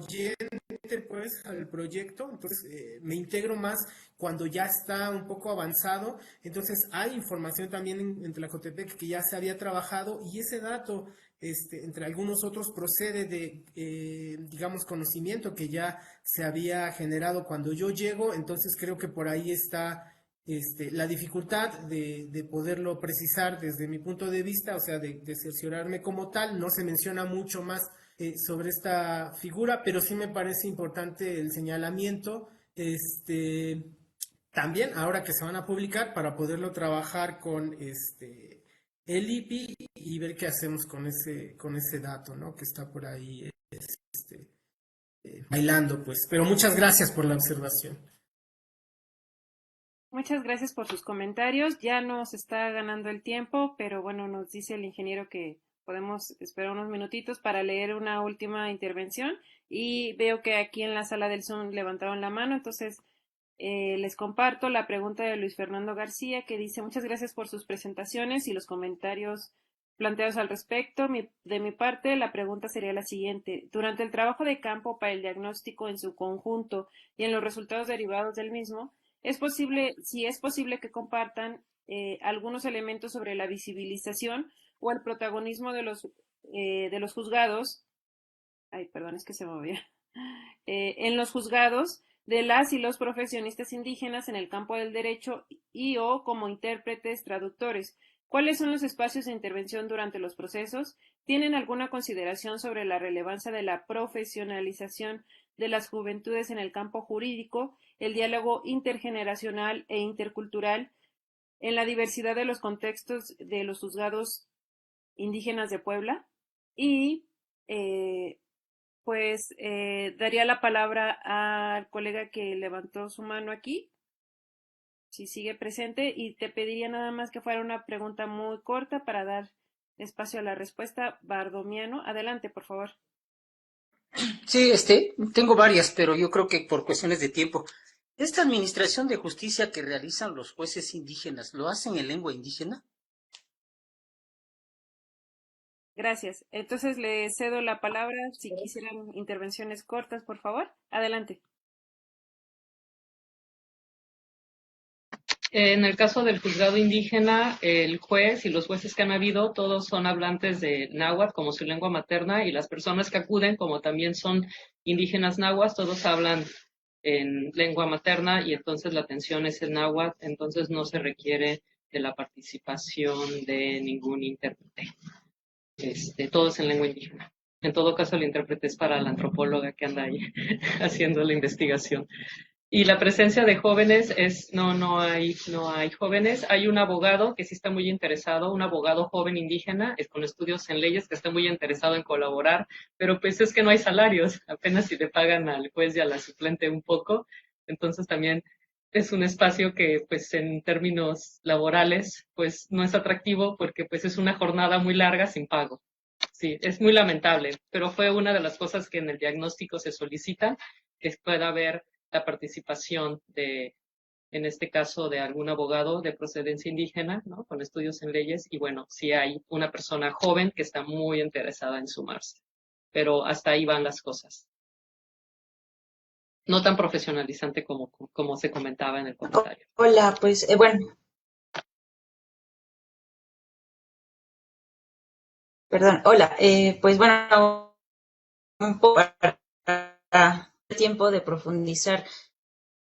pues al proyecto, entonces me integro más cuando ya está un poco avanzado, entonces hay información también en Tlacotepec que ya se había trabajado y ese dato, entre algunos otros, procede de, digamos, conocimiento que ya se había generado cuando yo llego, entonces creo que por ahí está la dificultad de poderlo precisar desde mi punto de vista, o sea, de cerciorarme como tal, no se menciona mucho más sobre esta figura, pero sí me parece importante el señalamiento, también ahora que se van a publicar para poderlo trabajar con el IPI y ver qué hacemos con ese dato, ¿no? Que está por ahí bailando, pues. Pero muchas gracias por la observación. Muchas gracias por sus comentarios. Ya nos está ganando el tiempo, pero bueno, nos dice el ingeniero que podemos esperar unos minutitos para leer una última intervención y veo que aquí en la sala del Zoom levantaron la mano, entonces les comparto la pregunta de Luis Fernando García que dice muchas gracias por sus presentaciones y los comentarios planteados al respecto. De mi parte, la pregunta sería la siguiente. Durante el trabajo de campo para el diagnóstico en su conjunto y en los resultados derivados del mismo, si es posible que compartan algunos elementos sobre la visibilización o el protagonismo de los juzgados Ay, perdón, es que se me movía. En los juzgados de las y los profesionistas indígenas en el campo del derecho y o como intérpretes, traductores. ¿Cuáles son los espacios de intervención durante los procesos? ¿Tienen alguna consideración sobre la relevancia de la profesionalización de las juventudes en el campo jurídico, el diálogo intergeneracional e intercultural en la diversidad de los contextos de los juzgados indígenas de Puebla? Y daría la palabra al colega que levantó su mano aquí, si sigue presente, y te pediría nada más que fuera una pregunta muy corta para dar espacio a la respuesta. Bardomiano, adelante, por favor. Sí, tengo varias, pero yo creo que por cuestiones de tiempo. ¿Esta administración de justicia que realizan los jueces indígenas, lo hacen en lengua indígena? Gracias. Entonces le cedo la palabra si quisieran intervenciones cortas, por favor. Adelante. En el caso del juzgado indígena, el juez y los jueces que han habido, todos son hablantes de náhuatl como su lengua materna, y las personas que acuden, como también son indígenas nahuas, todos hablan en lengua materna, y entonces la atención es en náhuatl, entonces no se requiere de la participación de ningún intérprete. Todo es en lengua indígena. En todo caso, el intérprete es para la antropóloga que anda ahí haciendo la investigación. Y la presencia de jóvenes no hay jóvenes. Hay un abogado que sí está muy interesado, un abogado joven indígena, con estudios en leyes, que está muy interesado en colaborar, pero pues es que no hay salarios, apenas si le pagan al juez y a la suplente un poco. Entonces también es un espacio que pues en términos laborales pues no es atractivo, porque pues es una jornada muy larga sin pago. Sí, es muy lamentable, pero fue una de las cosas que en el diagnóstico se solicita, que pueda haber la participación en este caso, de algún abogado de procedencia indígena, ¿no? Con estudios en leyes, y bueno, sí hay una persona joven que está muy interesada en sumarse, pero hasta ahí van las cosas. No tan profesionalizante como se comentaba en el comentario. Hola, pues bueno, perdón, hola, pues bueno, un poco para el tiempo de profundizar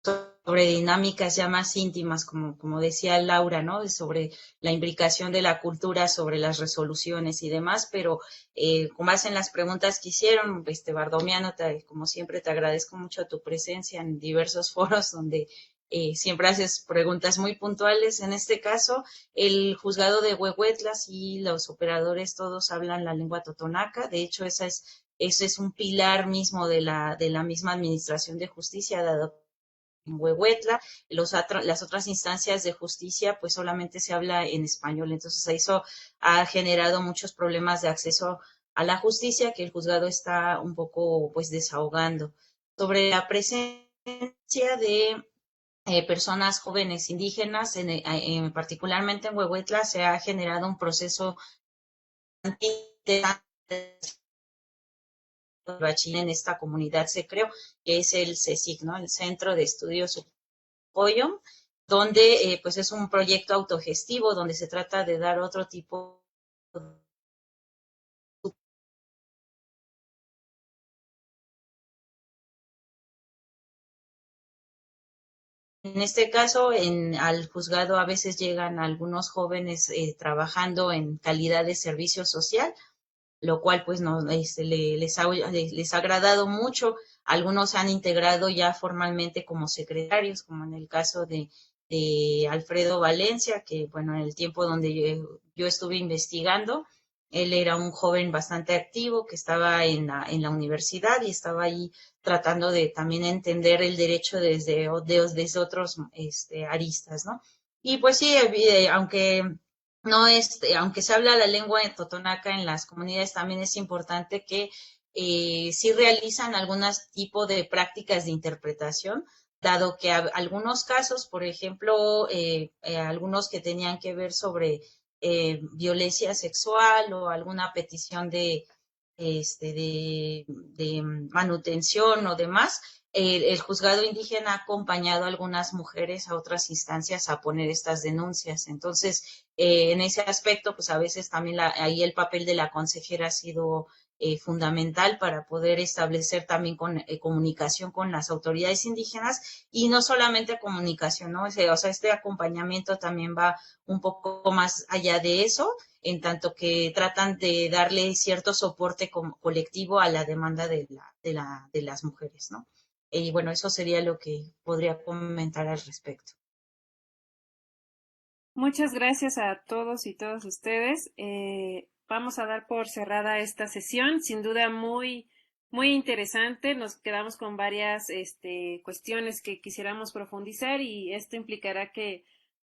sobre dinámicas ya más íntimas, como decía Laura, ¿no? Sobre la implicación de la cultura sobre las resoluciones y demás, pero con base en las preguntas que hicieron, Bardomiano, como siempre te agradezco mucho tu presencia en diversos foros donde siempre haces preguntas muy puntuales. En este caso, el juzgado de Huehuetla y los operadores todos hablan la lengua totonaca. De hecho, ese es un pilar mismo de la misma administración de justicia, dado en Huehuetla, las otras instancias de justicia pues solamente se habla en español, entonces eso ha generado muchos problemas de acceso a la justicia que el juzgado está un poco pues desahogando. Sobre la presencia de personas jóvenes indígenas, particularmente en Huehuetla, se ha generado un proceso bachiller en esta comunidad se creó, que es el CECIC, ¿no? El Centro de Estudios Apoyo, donde pues es un proyecto autogestivo donde se trata de dar otro tipo en este caso, al juzgado a veces llegan algunos jóvenes trabajando en calidad de servicio social, lo cual pues no, les ha agradado mucho. Algunos han integrado ya formalmente como secretarios, como en el caso de Alfredo Valencia, que bueno, en el tiempo donde yo estuve investigando, él era un joven bastante activo que estaba en la universidad y estaba ahí tratando de también entender el derecho desde otros aristas, ¿no? Y pues sí, aunque no aunque se habla la lengua de totonaca en las comunidades, también es importante que sí realizan algunos tipos de prácticas de interpretación, dado que algunos casos, por ejemplo, algunos que tenían que ver sobre violencia sexual o alguna petición de manutención o demás, el juzgado indígena ha acompañado a algunas mujeres a otras instancias a poner estas denuncias. Entonces, en ese aspecto, pues a veces también ahí el papel de la consejera ha sido fundamental para poder establecer también comunicación con las autoridades indígenas, y no solamente comunicación, ¿no? O sea, este acompañamiento también va un poco más allá de eso, en tanto que tratan de darle cierto soporte colectivo a la demanda de las mujeres, ¿no? Y bueno, eso sería lo que podría comentar al respecto. Muchas gracias a todos y todas ustedes. Vamos a dar por cerrada esta sesión, sin duda muy interesante. Nos quedamos con varias cuestiones que quisiéramos profundizar, y esto implicará que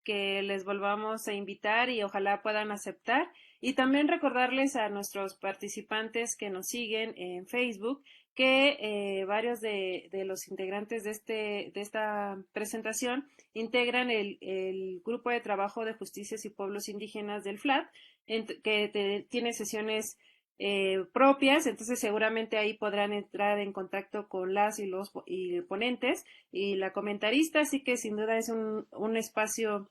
les volvamos a invitar y ojalá puedan aceptar. Y también recordarles a nuestros participantes que nos siguen en Facebook que varios de los integrantes de esta presentación integran el grupo de trabajo de justicias y pueblos indígenas del FLAD, que tiene sesiones propias, entonces seguramente ahí podrán entrar en contacto con las y los ponentes y la comentarista, así que sin duda es un espacio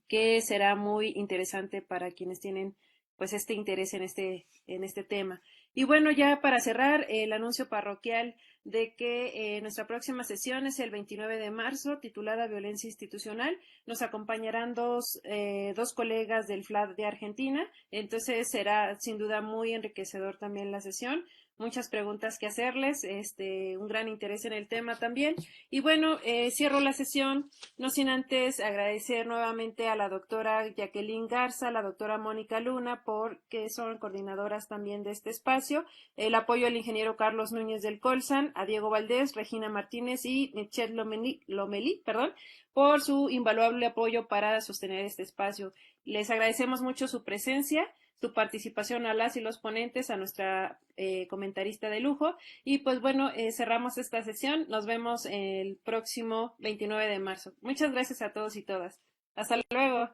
que será muy interesante para quienes tienen pues este interés en este tema. Y bueno, ya para cerrar, el anuncio parroquial de que nuestra próxima sesión es el 29 de marzo, titulada Violencia Institucional. Nos acompañarán dos colegas del FLAD de Argentina, entonces será sin duda muy enriquecedor también la sesión. Muchas preguntas que hacerles, un gran interés en el tema también. Y bueno, cierro la sesión, no sin antes agradecer nuevamente a la doctora Jacqueline Garza, a la doctora Mónica Luna, porque son coordinadoras también de este espacio, el apoyo al ingeniero Carlos Núñez del Colsan, a Diego Valdés, Regina Martínez y Michelle Lomelí, por su invaluable apoyo para sostener este espacio. Les agradecemos mucho su presencia, su participación a las y los ponentes, a nuestra comentarista de lujo, y pues bueno, cerramos esta sesión. Nos vemos el próximo 29 de marzo. Muchas gracias a todos y todas. Hasta luego.